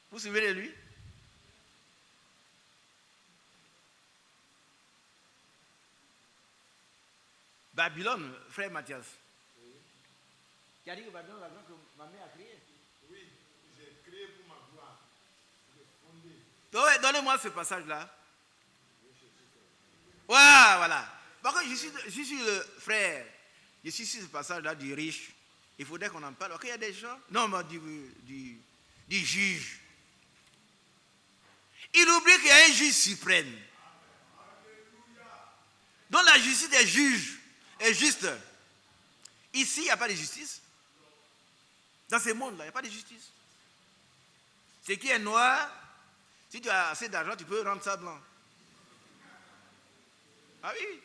Vous vous souvenez de lui? Babylone, frère Mathias. Qui a dit que Babylone la grande, que ma mère a crié?
Oui, j'ai créé pour ma gloire.
Donnez-moi ce passage-là. Voilà. Parce que je suis le frère. Je suis sur ce passage-là du riche. Il faudrait qu'on en parle. Parce qu'il y a des gens. Non, mais du juge. Il oublie qu'il y a un juge suprême. Donc la justice des juges est juste. Ici, il n'y a pas de justice. Dans ce monde-là, il n'y a pas de justice. Ce qui est noir, si tu as assez d'argent, tu peux rendre ça blanc. Ah oui.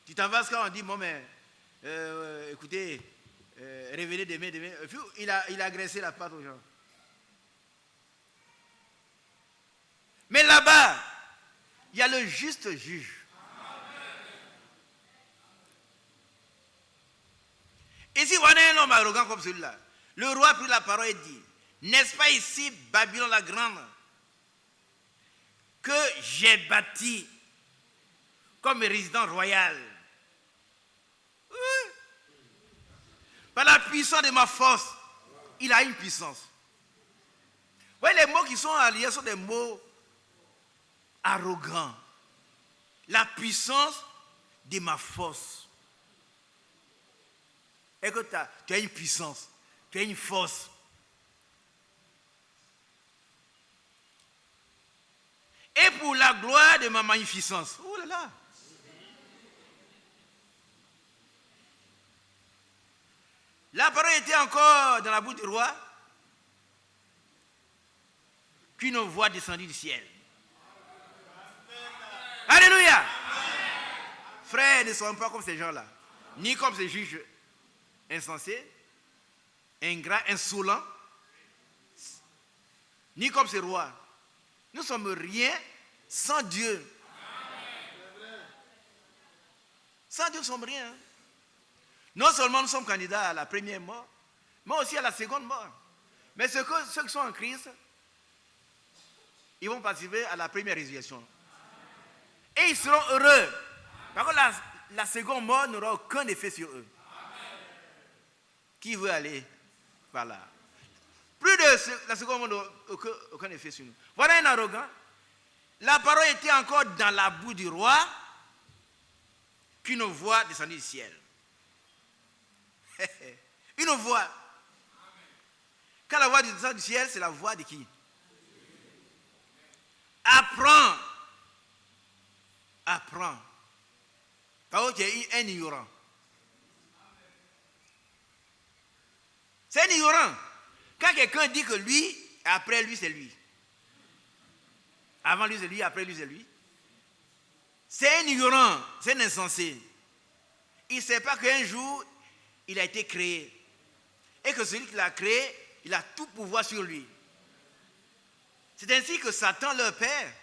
Tu t'en vas quand on dit, bon, mais, écoutez, révélez demain. Et puis, il a agressé la patte aux gens. Mais là-bas, il y a le juste juge. Ici, on a un homme arrogant comme celui-là. Le roi a pris la parole et dit, n'est-ce pas ici, Babylone la grande, que j'ai bâti comme résidence royale? Oui. Par la puissance de ma force, il a une puissance. Vous voyez, les mots qui sont alliés sont des mots arrogants. La puissance de ma force. Et que tu as une puissance, tu as une force. Et pour la gloire de ma magnificence. Oh là là. La parole était encore dans la bouche du roi qu'une voix descendue du ciel. Alléluia. Frères, ne soyons pas comme ces gens-là, ni comme ces juges insensés, ingrats, insolents, ni comme ces rois. Nous ne sommes rien sans Dieu. Sans Dieu, nous ne sommes rien. Non seulement nous sommes candidats à la première mort, mais aussi à la seconde mort. Mais ceux qui sont en Christ, ils vont participer à la première résurrection. Et ils seront heureux. Par contre, la seconde mort n'aura aucun effet sur eux. Qui veut aller par là? Plus de la seconde mort n'aura aucun effet sur nous. Voilà un arrogant. La parole était encore dans la bouche du roi qu'une voix descendue du ciel. Une voix. Quand la voix descend du ciel, c'est la voix de qui? Apprends. Apprends. Par contre, tu es un ignorant. C'est un ignorant. Quand quelqu'un dit que lui, après lui, c'est lui. Avant lui, c'est lui, après lui, c'est lui. C'est un ignorant, c'est un insensé. Il ne sait pas qu'un jour, il a été créé. Et que celui qui l'a créé, il a tout pouvoir sur lui. C'est ainsi que Satan, leur père,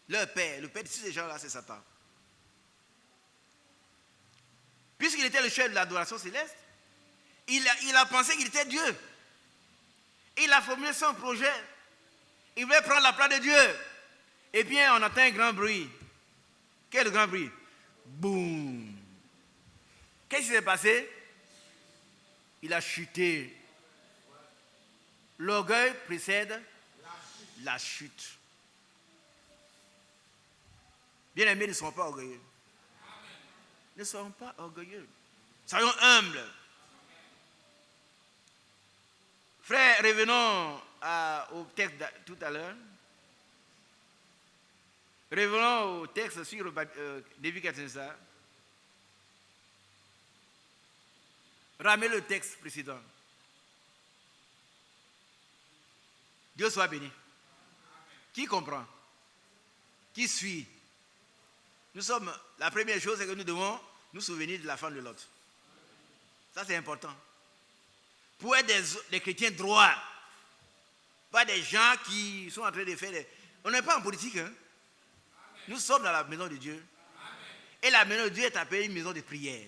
le père de tous ces gens-là, c'est Satan. Puisqu'il était le chef de l'adoration céleste, il a pensé qu'il était Dieu. Il a formulé son projet. Il voulait prendre la place de Dieu. Et bien, on entend un grand bruit. Quel grand bruit? Boum! Qu'est-ce qui s'est passé? Il a chuté. L'orgueil précède la chute. Bien-aimés, ne soyons pas orgueilleux. Ne soyons pas orgueilleux. Soyons humbles. Frère, revenons au texte tout à l'heure. Revenons au texte sur Nebuchadnezzar. Ramez le texte précédent. Dieu soit béni. Qui comprend? Qui suit? La première chose, c'est que nous devons nous souvenir de la femme de Lot. Ça, c'est important. Pour être des chrétiens droits, pas des gens qui sont en train de faire des... On n'est pas en politique, hein? Nous sommes dans la maison de Dieu. Et la maison de Dieu est appelée une maison de prière.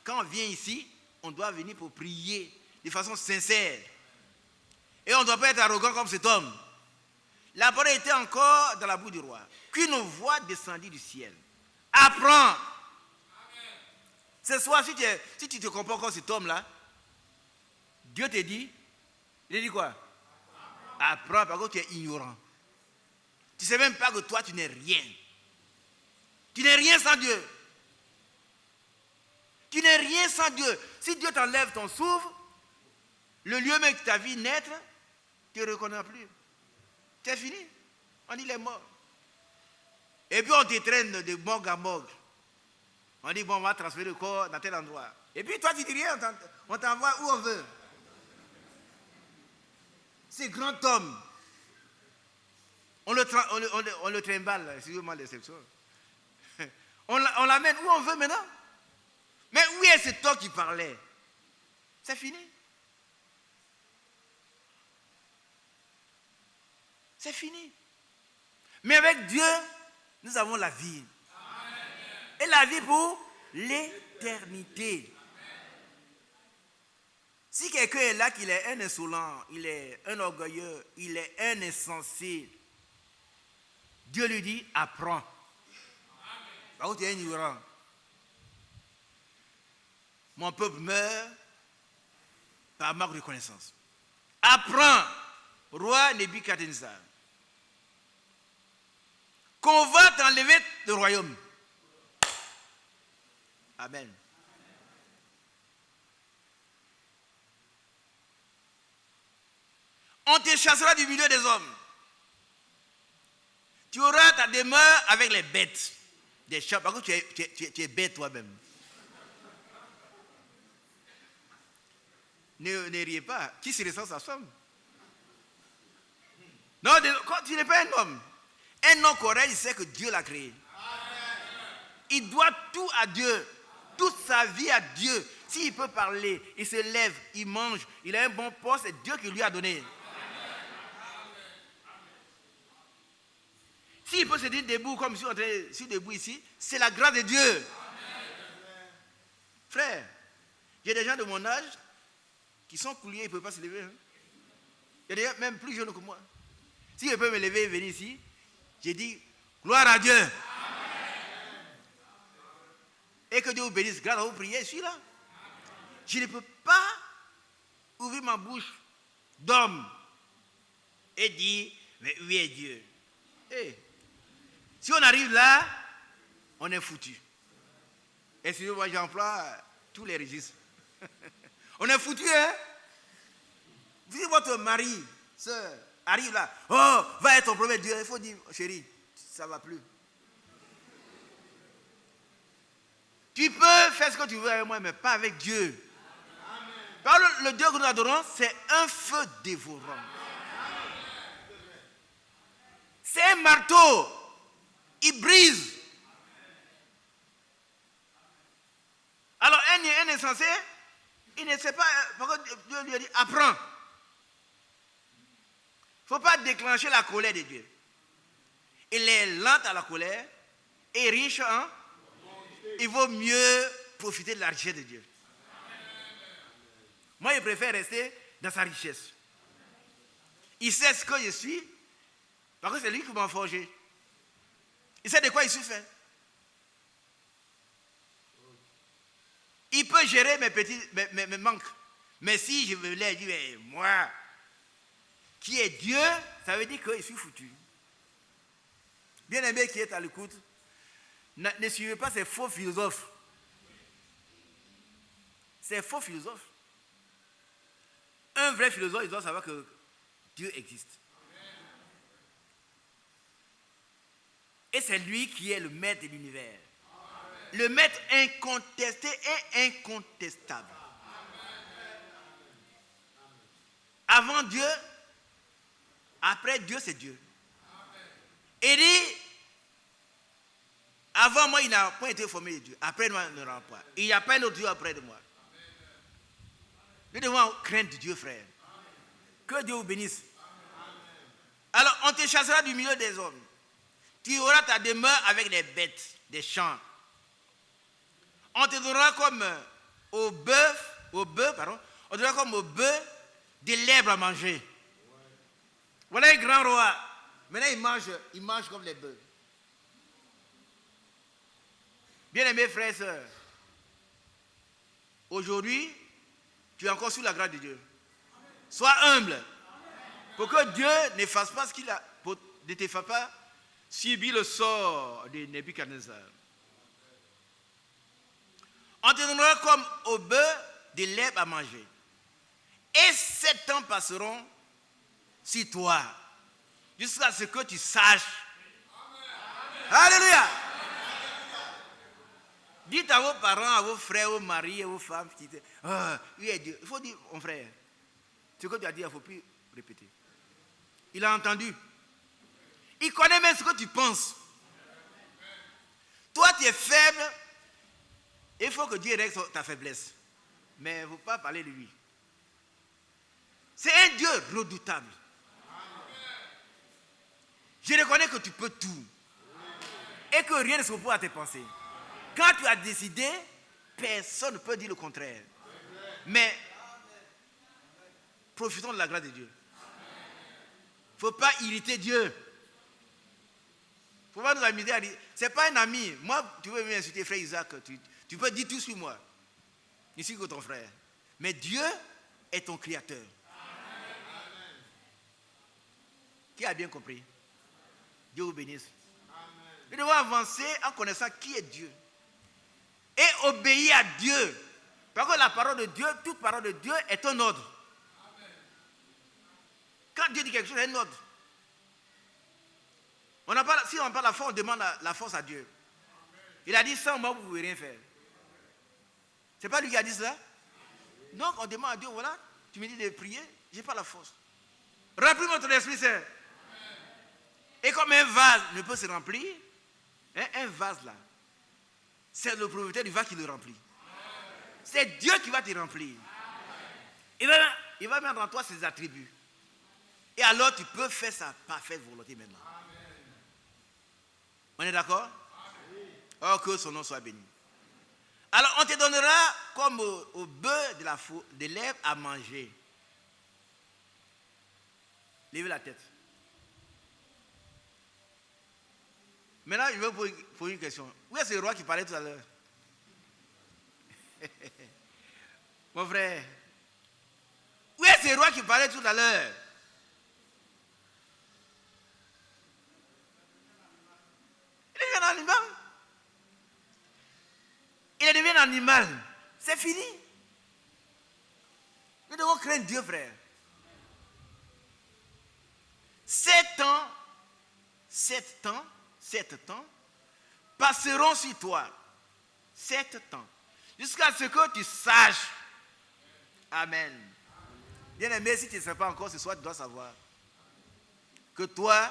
Quand on vient ici, on doit venir pour prier de façon sincère. Et on ne doit pas être arrogant comme cet homme. La parole était encore dans la bouche du roi. Qu'une voix descendit du ciel. Apprends. Ce soir, si tu te comportes comme cet homme-là, Dieu te dit, il dit quoi? Apprends, parce que tu es ignorant. Tu ne sais même pas que toi, tu n'es rien. Tu n'es rien sans Dieu. Tu n'es rien sans Dieu. Si Dieu t'enlève ton souffle, le lieu même que tu as vu naître, tu ne reconnais plus. C'est fini. On dit, il est mort. Et puis on te traîne de morgue à morgue. On dit, bon, on va transférer le corps dans tel endroit. Et puis toi, tu dis rien, on t'envoie où on veut. C'est grand homme. On le trimballe, excusez-moi l'exception. On l'amène où on veut maintenant. Mais où est cet homme qui parlait? C'est fini. C'est fini. Mais avec Dieu, nous avons la vie. Et la vie pour l'éternité. Si quelqu'un est là, qu'il est un insolent, il est un orgueilleux, il est un insensé, Dieu lui dit, apprends. Parce que tu es ignorant. Mon peuple meurt par manque de connaissance. Apprends, roi Nebuchadnezzar, qu'on va t'enlever le royaume. Amen. On te chassera du milieu des hommes. Tu auras ta demeure avec les bêtes. Des chats, parce que tu es bête toi-même. Ne riez pas. Qui se ressent sa femme? Non, tu n'es pas un homme. Un homme correct, il sait que Dieu l'a créé. Il doit tout à Dieu. Toute sa vie à Dieu. S'il peut parler, il se lève, il mange, il a un bon poste, c'est Dieu qui lui a donné. S'il peut se dire debout comme si on était debout ici, c'est la grâce de Dieu. Amen. Frère, il y a des gens de mon âge qui sont couliers, ils ne peuvent pas se lever. Hein. Il y a des gens même plus jeunes que moi. Si je peux me lever et venir ici, j'ai dit gloire à Dieu. Amen. Et que Dieu vous bénisse. Grâce à vos prières, je suis là. Amen. Je ne peux pas ouvrir ma bouche d'homme et dire mais où est Dieu? Hey. Si on arrive là, on est foutu. Excusez-moi, j'emploie tous les registres. On est foutu, hein? Si votre mari, soeur, arrive là, oh, va être ton premier Dieu, il faut dire, chérie, ça ne va plus. Tu peux faire ce que tu veux avec moi, mais pas avec Dieu. Parce que le Dieu que nous adorons, c'est un feu dévorant. C'est un marteau. Il brise. Alors un un insensé, il ne sait pas, parce que Dieu lui a dit, apprends. Il ne faut pas déclencher la colère de Dieu. Il est lent à la colère et riche en. Il vaut mieux profiter de la richesse de Dieu. Moi, je préfère rester dans sa richesse. Il sait ce que je suis, parce que c'est lui qui m'a forgé. Il sait de quoi il suis fait. Il peut gérer mes petits mes manques. Mais si je me lève et dis, moi, qui est Dieu, ça veut dire que je suis foutu. Bien-aimé qui est à l'écoute, ne suivez pas ces faux philosophes. Ces faux philosophes. Un vrai philosophe, il doit savoir que Dieu existe. Et c'est lui qui est le maître de l'univers. Le maître incontesté et incontestable. Avant Dieu, après Dieu, c'est Dieu. Il dit, avant moi, il n'a pas été formé de Dieu. Après moi, il ne rend pas. Il n'y a pas un autre Dieu après de moi. Nous devons craindre Dieu, frère. Que Dieu vous bénisse. Alors, on te chassera du milieu des hommes. Tu auras ta demeure avec des bêtes, des champs. On te donnera comme au bœuf, on te donnera comme au bœuf de l'herbe à manger. Voilà un grand roi. Maintenant, il mange comme les bœufs. Bien-aimés frères et sœurs, aujourd'hui, tu es encore sous la grâce de Dieu. Sois humble. Pour que Dieu ne fasse pas ce qu'il a, ne te fasse pas subir le sort de Nebuchadnezzar. On te donnera comme au bœuf de l'herbe à manger. Et 7 ans passeront sur toi, jusqu'à ce que tu saches. Amen. Alléluia. Dites à vos parents, à vos frères, vos maris, à vos femmes, oui, Dieu. Il faut dire, mon frère, ce que tu as dit, il ne faut plus répéter. Il a entendu. Il connaît même ce que tu penses. Toi, tu es faible. Il faut que Dieu règle ta faiblesse. Mais il ne faut pas parler de lui. C'est un Dieu redoutable. Je reconnais que tu peux tout. Et que rien ne se oppose à tes pensées. Quand tu as décidé, personne ne peut dire le contraire. Mais profitons de la grâce de Dieu. Il ne faut pas irriter Dieu. Il ne faut pas nous amuser à dire, ce n'est pas un ami. Moi, tu veux m'insulter, frère Isaac, tu peux dire tout sur moi. Ici que ton frère. Mais Dieu est ton créateur. Qui a bien compris? Dieu vous bénisse. Nous devons avancer en connaissant qui est Dieu. Et obéir à Dieu. Parce que la parole de Dieu, toute parole de Dieu est un ordre. Quand Dieu dit quelque chose, c'est un ordre. Si on n'a pas la force, on demande la force à Dieu. Il a dit, sans moi, vous ne pouvez rien faire. Ce n'est pas lui qui a dit cela. Donc, on demande à Dieu, voilà, tu me dis de prier, je n'ai pas la force. Remplis-moi ton Esprit Saint. Et comme un vase ne peut se remplir, un vase là, c'est le propriétaire du vase qui le remplit. C'est Dieu qui va te remplir. Il va mettre en toi ses attributs. Et alors tu peux faire sa parfaite volonté maintenant. On est d'accord? Oh, que son nom soit béni. Alors on te donnera comme au bœuf de l'herbe à manger. Levez la tête. Maintenant, je vais vous poser une question. Où est ce roi qui parlait tout à l'heure? Mon frère. Où est ce roi qui parlait tout à l'heure? Il devient un animal. Il devient un animal. C'est fini. Nous devons craindre Dieu, frère. 7 ans passeront sur toi. 7 ans. Jusqu'à ce que tu saches. Amen. Bien aimé, si tu ne sais pas encore ce soir, tu dois savoir que toi,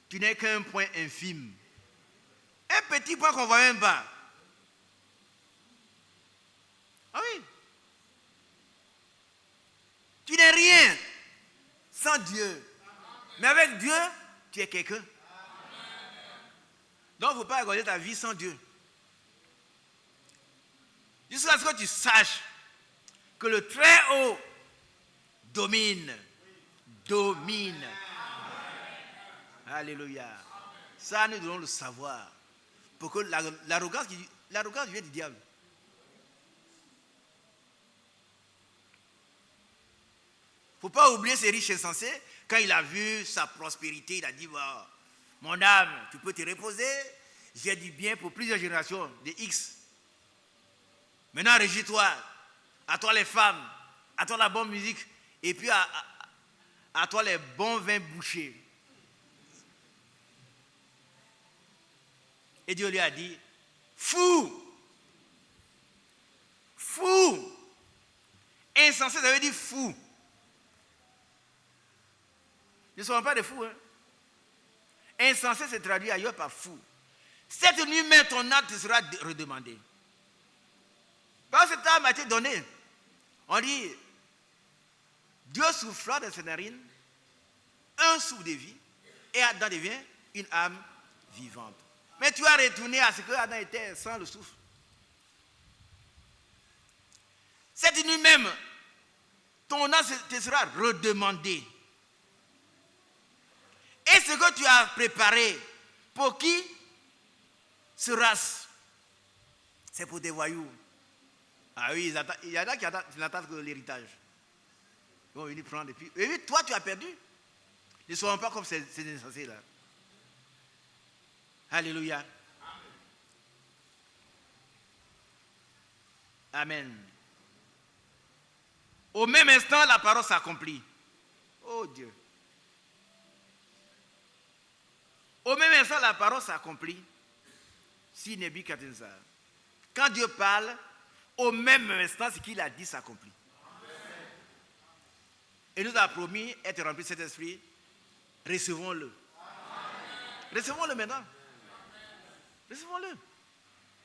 tu n'es qu'un point infime. Un petit point qu'on voit même pas. sans Dieu. Mais avec Dieu, tu es quelqu'un. Donc, il ne faut pas regarder ta vie sans Dieu. Jusqu'à ce que tu saches que le Très-Haut domine. Domine. Alléluia. Ça, nous devons le savoir. Pour que l'arrogance vient du diable. Il ne faut pas oublier ces riches insensés. Quand il a vu sa prospérité, il a dit, bah, mon âme, tu peux te reposer. J'ai du bien pour plusieurs générations de X. Maintenant, régis-toi. À toi les femmes. À toi la bonne musique. Et puis à toi les bons vins bouchés. Et Dieu lui a dit, fou. Fou. Insensé, ça veut dire fou. Ne soyons pas des fous. Hein? Insensé se traduit ailleurs par fou. Cette nuit même, ton âme te sera redemandée. Parce que cette âme a été donnée. On dit, Dieu souffla dans ses narines un souffle de vie et Adam devient une âme vivante. Mais tu as retourné à ce que Adam était sans le souffle. Cette nuit même, ton âme te sera redemandée. Et ce que tu as préparé, pour qui sera-ce? C'est pour des voyous. Ah oui, il y en a qui n'attendent que l'héritage. Ils vont venir prendre. Et puis toi, tu as perdu. Ne soyons pas comme ces insensés-là. Alléluia. Amen. Au même instant, la parole s'accomplit. Oh Dieu. Au même instant, la parole s'accomplit. Si Nebuchadnezzar. Quand Dieu parle, au même instant, ce qu'il a dit s'accomplit. Et nous a promis être remplis de cet esprit. Recevons-le. Recevons-le maintenant. Recevons-le.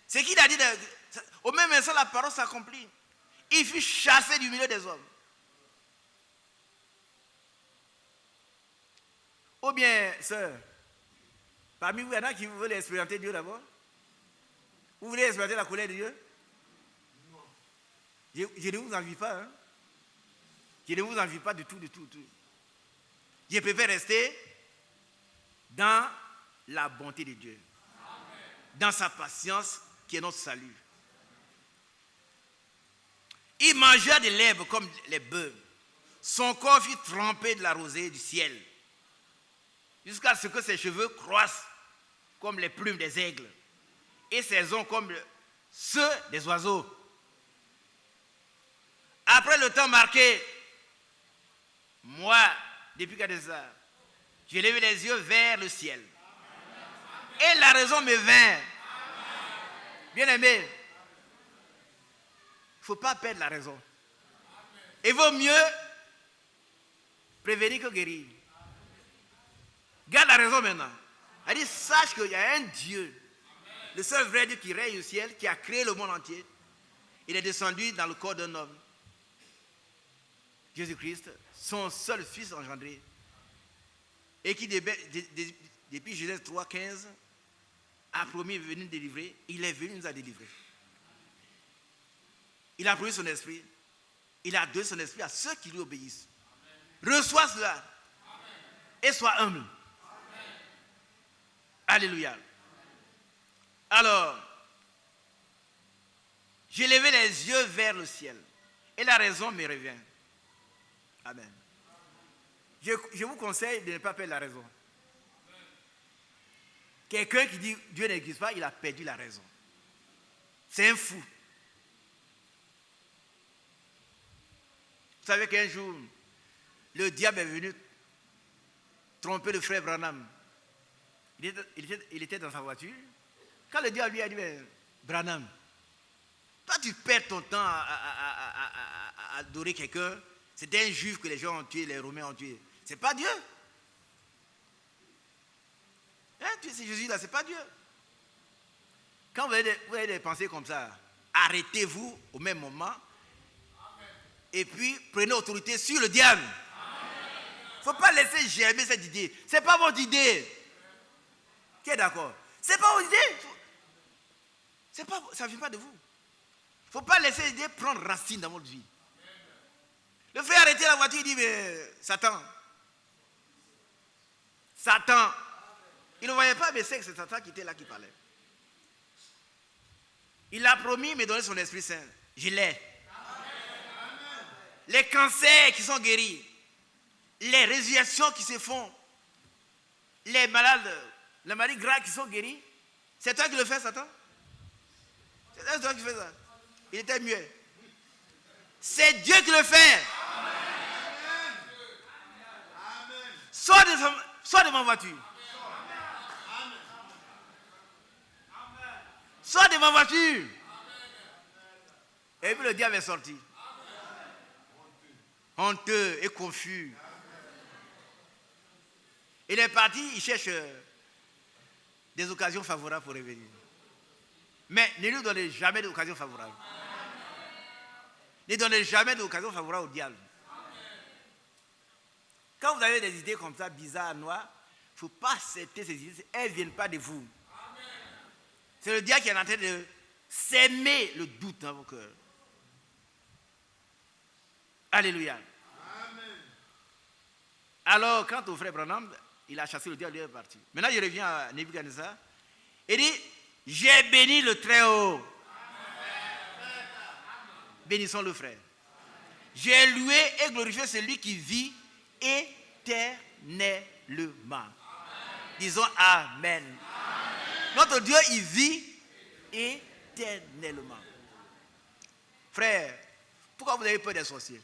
Ce qu'il a dit, au même instant, la parole s'accomplit. Il fut chassé du milieu des hommes. Ou bien, sœur, parmi vous, il y en a qui veulent expérimenter Dieu d'abord. Vous voulez expérimenter la colère de Dieu? Non. Je ne vous envie pas. Hein? Je ne vous envie pas du tout, du tout, du tout. Je préfère rester dans la bonté de Dieu. Amen. Dans sa patience qui est notre salut. Il mangea de l'herbe comme les bœufs. Son corps fut trempé de la rosée du ciel. Jusqu'à ce que ses cheveux croissent comme les plumes des aigles. Et ses ongles comme ceux des oiseaux. Après le temps marqué, moi, depuis Kadesa, j'ai levé les yeux vers le ciel. Et la raison me vint. Bien-aimé, il ne faut pas perdre la raison. Il vaut mieux prévenir que guérir. Garde la raison maintenant. Elle dit, sache qu'il y a un Dieu, le seul vrai Dieu qui règne au ciel, qui a créé le monde entier. Il est descendu dans le corps d'un homme. Jésus-Christ, son seul fils engendré. Et qui, depuis Genèse 3,15, a promis de venir nous délivrer. Il est venu nous a délivrés. Il a promis son esprit. Il a donné son esprit à ceux qui lui obéissent. Reçois cela. Et sois humble. Amen. Alléluia. Alors, j'ai levé les yeux vers le ciel. Et la raison me revient. Amen. Je vous conseille de ne pas perdre la raison. Quelqu'un qui dit Dieu n'existe pas, il a perdu la raison. C'est un fou. Vous savez qu'un jour, le diable est venu tromper le frère Branham. Il était dans sa voiture. Quand le diable lui a dit, Branham, toi tu perds ton temps à adorer quelqu'un. C'est un juif que les gens ont tué, les Romains ont tué. C'est pas Dieu. Hein, c'est Jésus là, c'est pas Dieu. Quand vous avez des pensées comme ça, arrêtez-vous au même moment. Et puis prenez autorité sur le diable. ne faut pas laisser germer cette idée. Ce n'est pas votre idée. Qui est d'accord? Ce n'est pas votre idée. Ça ne vient pas de vous. Il ne faut pas laisser l'idée prendre racine dans votre vie. Le fait arrêter la voiture, il dit, mais Satan. Satan. Il ne voyait pas, mais c'est que c'est Satan qui était là qui parlait. Il a promis, mais donné son Esprit Saint. Je l'ai. Les cancers qui sont guéris, les résurrections qui se font, les malades, les maladies graves qui sont guéris, c'est toi qui le fais, Satan? C'est toi qui fais ça. Il était mieux. C'est Dieu qui le fait. Sors de ma voiture. Sors de ma voiture. Et puis le diable est sorti. Honteux et confus. Il est parti, il cherche des occasions favorables pour revenir. Mais ne lui donnez jamais d'occasion favorable. Ne donnez jamais d'occasion favorable au diable. Quand vous avez des idées comme ça, bizarres, noires, il ne faut pas accepter ces idées. Elles ne viennent pas de vous. C'est le diable qui est en train de s'aimer le doute dans vos cœurs. Alléluia. Amen. Alors, quant au frère Branham, il a chassé le diable, il est parti. Maintenant, je reviens à Nebuchadnezzar. Il dit, j'ai béni le Très-Haut. Amen. Bénissons le frère. J'ai loué et glorifié celui qui vit éternellement. Amen. Disons Amen. Amen. Notre Dieu, il vit éternellement. Frère, pourquoi vous avez peur des sorciers?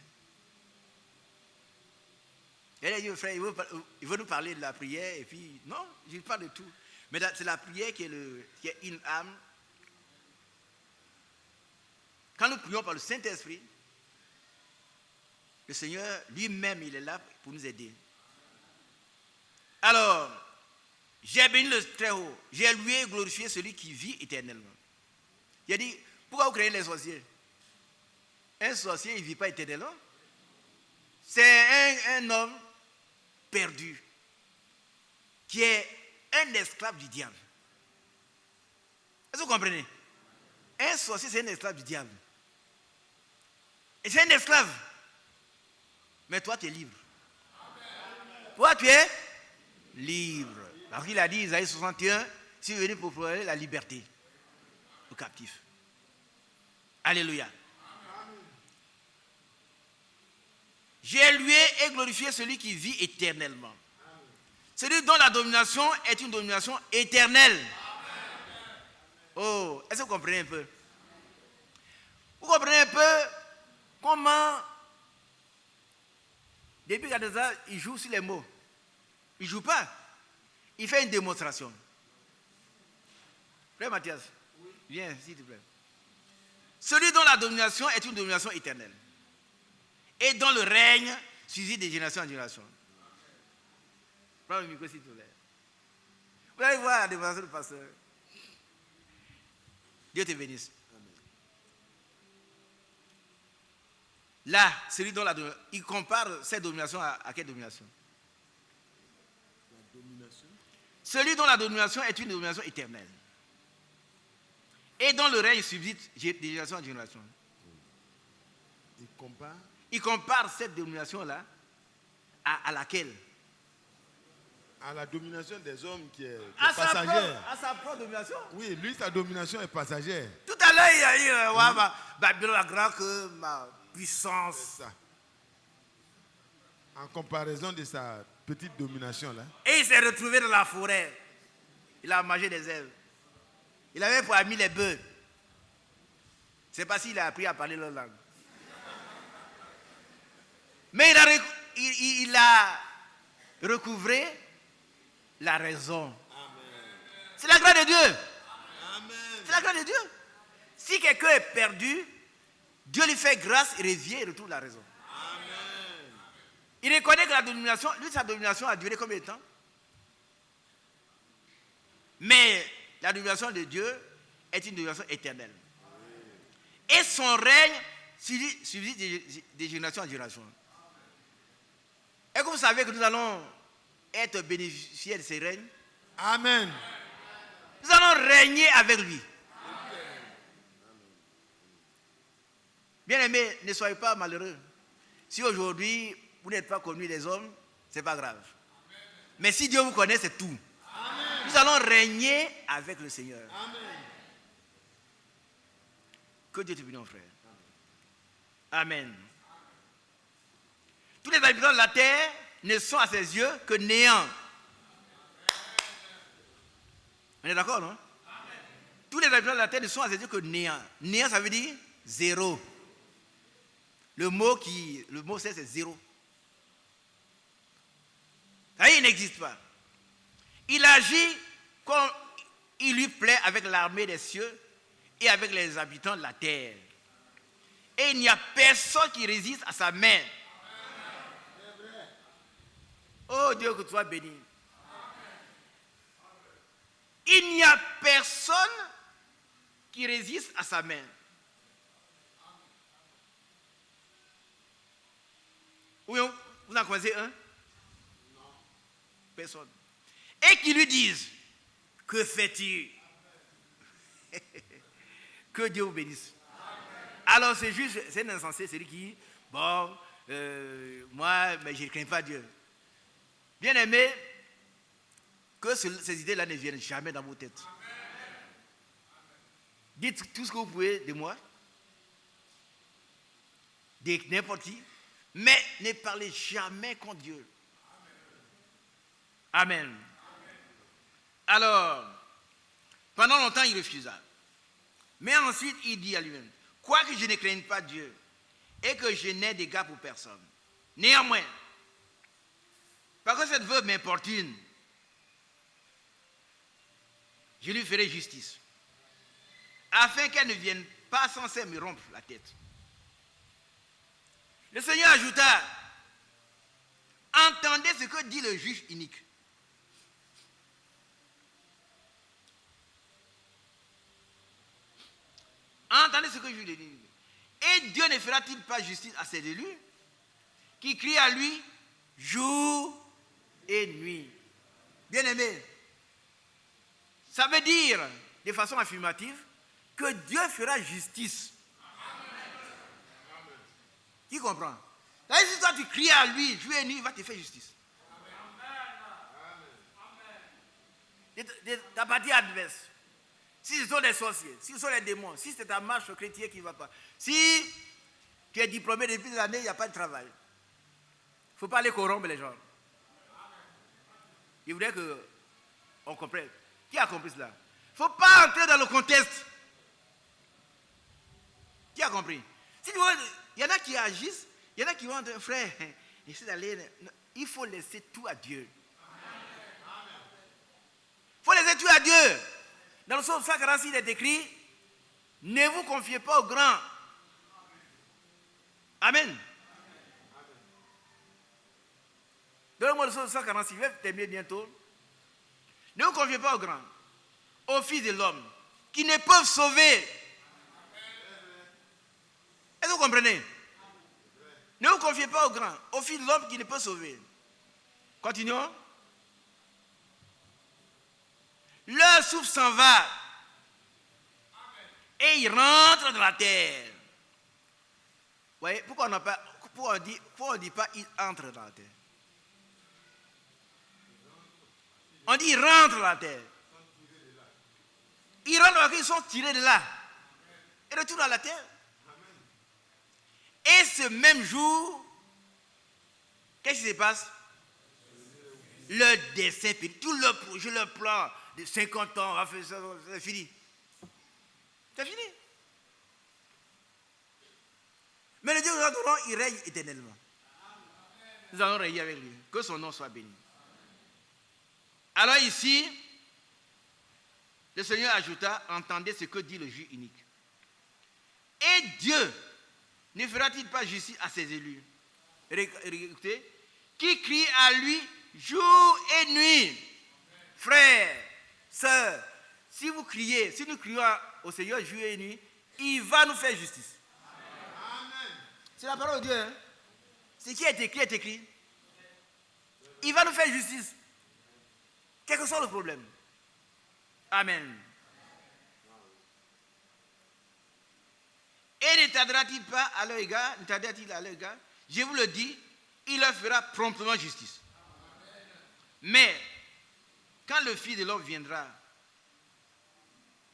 Elle a dit, frère, il veut nous parler de la prière, et puis, non, je parle de tout. Mais c'est la prière qui est une âme. Quand nous prions par le Saint-Esprit, le Seigneur lui-même, il est là pour nous aider. Alors, j'ai béni le Très-Haut, j'ai loué et glorifié celui qui vit éternellement. Il a dit, pourquoi vous craignez les sorciers? Un sorcier, il ne vit pas éternellement. C'est un homme perdu, qui est un esclave du diable. Est-ce que vous comprenez? Un sorcier, c'est un esclave du diable. Et c'est un esclave. Mais toi, tu es libre. Toi, tu es libre. Parce qu'il a dit, Isaïe 61, si vous venez pour proclamer la liberté aux captifs. Alléluia. J'ai loué et glorifié celui qui vit éternellement. Celui dont la domination est une domination éternelle. Oh, est-ce que vous comprenez un peu? Vous comprenez un peu comment, depuis Nebuchadnezzar, il joue sur les mots. Il ne joue pas. Il fait une démonstration. Frère Mathias, viens, s'il te plaît. Celui dont la domination est une domination éternelle. Et dont le règne suivi de génération en génération. Prends le micro, s'il te plaît. Vous allez voir la démonstration du pasteur. Dieu te bénisse. Amen. Là, celui dont la domination, il compare cette domination à quelle domination? La domination. Celui dont la domination est une domination éternelle. Et dont le règne subsiste de génération en génération. Il compare cette domination-là à laquelle?
À la domination des hommes qui est passagère.
À sa propre domination?
Oui, lui, sa domination est passagère.
Tout à l'heure, il a dit, Babylone la grande que ma puissance.
C'est ça. En comparaison de sa petite domination-là.
Et il s'est retrouvé dans la forêt. Il a mangé des herbes. Il avait pour ami les bœufs. C'est pas s'il a appris à parler leur langue. Mais il a recouvré la raison. Amen. C'est la grâce de Dieu. Amen. C'est la grâce de Dieu. Si quelqu'un est perdu, Dieu lui fait grâce, il revient et retrouve la raison. Amen. Il reconnaît que la domination, lui, sa domination a duré combien de temps? Mais la domination de Dieu est une domination éternelle. Et son règne subsiste de génération en génération. Est-ce que vous savez que nous allons être bénéficiaires de ses règnes?
Amen.
Nous allons régner avec lui. Bien-aimés, ne soyez pas malheureux. Si aujourd'hui, vous n'êtes pas connu des hommes, ce n'est pas grave. Mais si Dieu vous connaît, c'est tout. Amen. Nous allons régner avec le Seigneur. Amen. Que Dieu te bénisse, mon frère. Amen. Tous les habitants de la terre ne sont à ses yeux que néant. On est d'accord, non? Amen. Tous les habitants de la terre ne sont à ses yeux que néant. Néant, ça veut dire zéro. Le mot c'est zéro. Ça, il n'existe pas. Il agit comme il lui plaît avec l'armée des cieux et avec les habitants de la terre. Et il n'y a personne qui résiste à sa main. Oh Dieu, que tu sois béni. Il n'y a personne qui résiste à sa main. Oui, vous en connaissez un? Non. Personne. Et qui lui disent, que fais-tu? Que Dieu vous bénisse. Amen. Alors c'est juste, c'est un insensé, c'est lui qui, bon, moi, mais je ne crains pas Dieu. Bien aimé, que ces idées-là ne viennent jamais dans vos têtes. Amen. Dites tout ce que vous pouvez de moi, de n'importe qui, mais ne parlez jamais contre Dieu. Amen. Amen. Alors, pendant longtemps, il refusa. Mais ensuite, il dit à lui-même, quoique je ne craigne pas Dieu et que je n'ai d'égard pour personne, néanmoins, parce que cette veuve m'importune, je lui ferai justice, afin qu'elle ne vienne pas sans cesse me rompre la tête. Le Seigneur ajouta, entendez ce que dit le juge inique. Entendez ce que je lui dis. Et Dieu ne fera-t-il pas justice à ses élus qui crient à lui jour et nuit? Bien-aimé, ça veut dire de façon affirmative que Dieu fera justice. Qui comprend? Si toi tu cries à lui jour et nuit, il va te faire justice. De ta partie adverse. Si ce sont des sorciers, si ce sont les démons, si c'est ta marche chrétienne qui ne va pas, si tu es diplômé depuis des années, il n'y a pas de travail. Il ne faut pas aller corrompre les gens. Il voudrait qu'on comprenne. Qui a compris cela? Il ne faut pas entrer dans le contexte. Qui a compris? Si tu vois, il y en a qui agissent, il y en a qui vont dire, frère, il faut laisser tout à Dieu. Il faut laisser tout à Dieu. Dans le psaume 146, il est écrit, ne vous confiez pas aux grands. Amen. Donnez-moi le psaume 146, je vais terminer bientôt. Ne vous confiez pas aux grands, aux fils de l'homme, qui ne peuvent sauver. Est-ce que vous comprenez? Ne vous confiez pas aux grands, aux fils de l'homme qui ne peut sauver. Continuons. Leur souffle s'en va. Et il rentre dans la terre. Vous voyez, pourquoi on ne dit pas il entre dans la terre? On dit il rentre dans la terre. Ils rentrent parce qu'ils sont tirés de là. Et retournent à la terre. Et ce même jour, qu'est-ce qui se passe? Le dessein, tout le projet, le plan de 50 ans, c'est fini. C'est fini. Mais le Dieu de notre nom, il règne éternellement. Nous allons régner avec lui. Que son nom soit béni. Alors ici, le Seigneur ajouta, entendez ce que dit le juge unique. Et Dieu ne fera-t-il pas justice à ses élus? Écoutez, qui crie à lui jour et nuit. Frères, sœurs, si vous criez, si nous crions au Seigneur jour et nuit, il va nous faire justice. Amen. C'est la parole de Dieu. Hein? Ce qui est écrit est écrit. il va nous faire justice. Quel que soit le problème. Amen. Et ne tardera-t-il pas à leur égard, je vous le dis, il leur fera promptement justice. Mais, quand le Fils de l'homme viendra,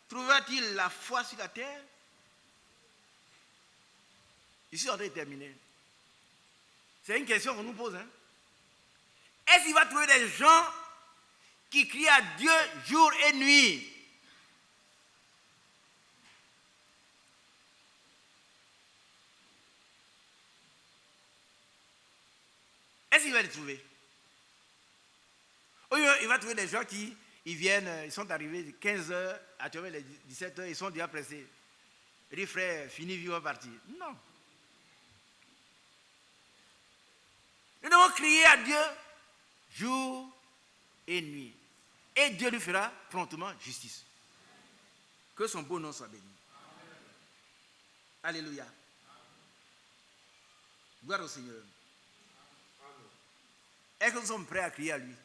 trouvera-t-il la foi sur la terre? Ici, on est terminé. C'est une question qu'on nous pose. Hein? Est-ce qu'il va trouver des gens qui crient à Dieu jour et nuit? Est-ce qu'il va les trouver? Ou il va trouver des gens qui ils sont arrivés 15h, actuellement les 17h, ils sont déjà pressés. Il dit, frère, fini, vivre parti. Non. Nous devons crier à Dieu jour et nuit. Et Dieu lui fera promptement justice. Que son beau nom soit béni. Amen. Alléluia. Gloire au Seigneur. Amen. Est-ce que nous sommes prêts à crier à lui? Amen.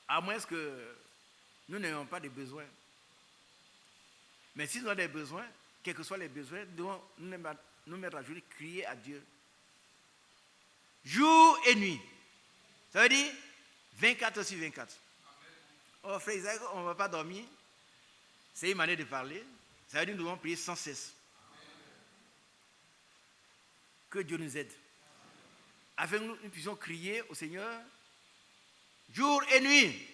À moins que nous n'ayons pas de besoins. Mais si nous avons des besoins, quels que soient les besoins, nous devons nous mettre à jour, crier à Dieu. Jour et nuit. Ça veut dire 24 sur 24. Oh, frère Isaac, on ne va pas dormir. C'est une manière de parler. Ça veut dire que nous devons prier sans cesse. Que Dieu nous aide. Afin que nous puissions crier au Seigneur jour et nuit.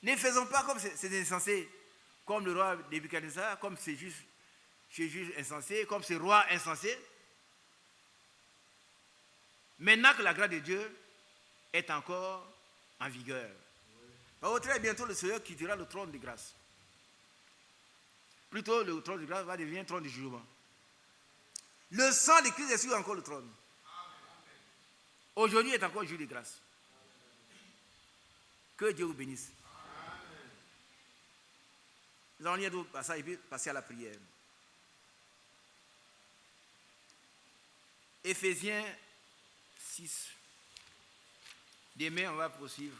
Ne faisons pas comme c'est insensé. Comme le roi Nebuchadnezzar, comme ces juges insensés, comme ces rois insensés. Maintenant que la grâce de Dieu est encore en vigueur. Très bientôt, le Seigneur quittera le trône de grâce. Plutôt, le trône de grâce va devenir trône de jugement. Le sang de Christ est sur encore le trône. Aujourd'hui est encore jour de grâce. Que Dieu vous bénisse. Nous allons lire d'autres passages et puis passer à la prière. Éphésiens 6. Demain, on va poursuivre.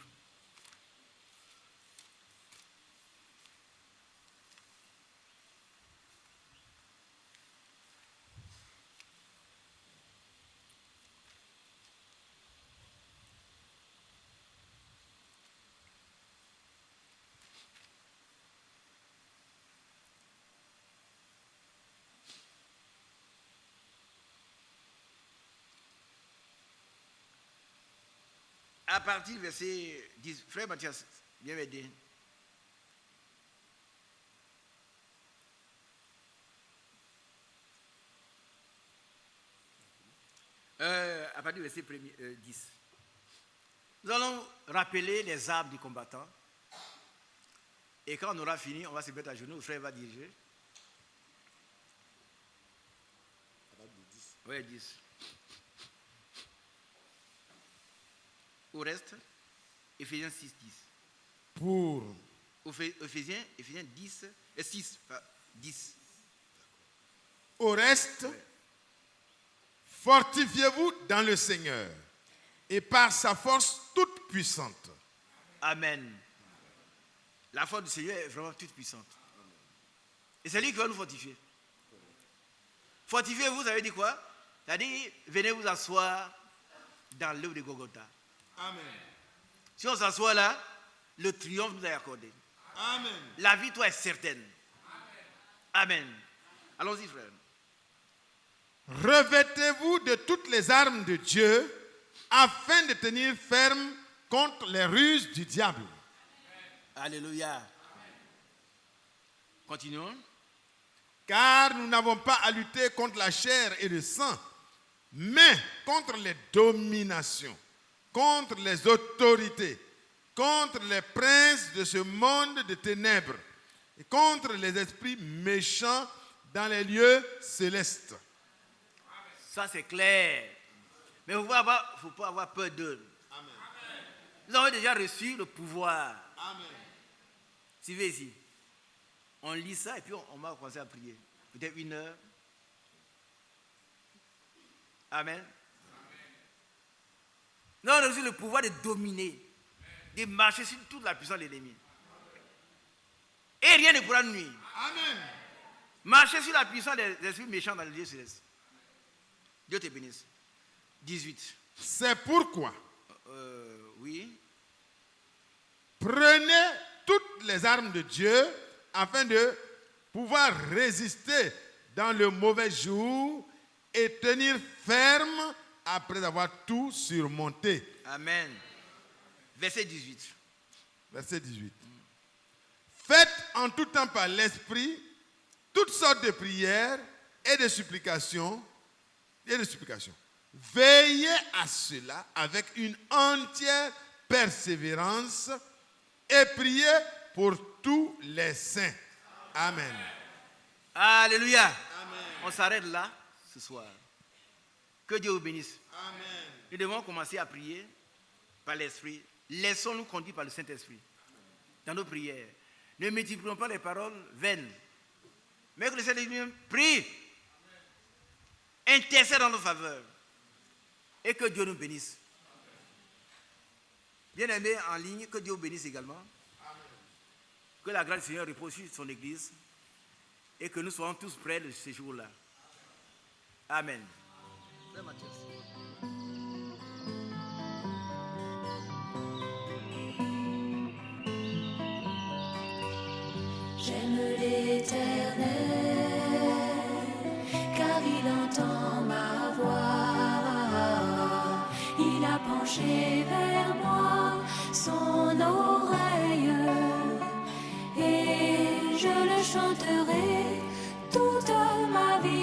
À partir du verset 10, frère Mathias, viens m'aider. À partir du verset 10. Nous allons rappeler les armes du combattant. Et quand on aura fini, on va se mettre à genoux, le frère va diriger. Oui, 10. Au reste, Éphésiens 6, 10.
Pour
Éphésiens 10, 6, 10.
Au reste, fortifiez-vous dans le Seigneur et par sa force toute puissante.
Amen. La force du Seigneur est vraiment toute puissante. Et c'est lui qui va nous fortifier. Fortifiez-vous, ça veut dire quoi? Ça veut dire, venez vous asseoir dans l'œuvre de Golgotha.
Amen.
Si on s'assoit là, le triomphe nous est accordé.
Amen.
La victoire est certaine. Amen. Allons-y, frère.
Revêtez-vous de toutes les armes de Dieu afin de tenir ferme contre les ruses du diable.
Alléluia. Continuons.
Car nous n'avons pas à lutter contre la chair et le sang, mais contre les dominations, contre les autorités, contre les princes de ce monde de ténèbres et contre les esprits méchants dans les lieux célestes.
Ça c'est clair. Mais il ne faut pas avoir peur d'eux. Nous avons déjà reçu le pouvoir.
Amen.
Suivez ici. On lit ça et puis on va commencer à prier. Peut-être 1 heure. Amen. Nous avons reçu le pouvoir de dominer, de marcher sur toute la puissance de l'ennemi. Et rien ne pourra nous nuire.
Amen.
Marcher sur la puissance des esprits méchants dans le lieu céleste. Dieu te bénisse. 18.
C'est pourquoi
Oui.
prenez toutes les armes de Dieu afin de pouvoir résister dans le mauvais jour et tenir ferme après avoir tout surmonté.
Amen. Verset 18.
Verset 18. Faites en tout temps par l'Esprit toutes sortes de prières et de supplications. Veillez à cela avec une entière persévérance et priez pour tous les saints. Amen.
Alléluia. Amen. On s'arrête là ce soir. Que Dieu vous bénisse.
Amen.
Nous devons commencer à prier par l'Esprit. Laissons-nous conduire par le Saint-Esprit dans nos prières. Ne multiplions pas les paroles vaines. Mais que le Seigneur prie, intercède en nos faveurs. Et que Dieu nous bénisse. Bien-aimés en ligne, que Dieu vous bénisse également. Amen. Que la grâce du Seigneur repose sur son Église. Et que nous soyons tous prêts de ce jour-là. Amen.
J'aime l'Éternel, car il entend ma voix. Il a penché vers moi son oreille, et je le chanterai toute ma vie.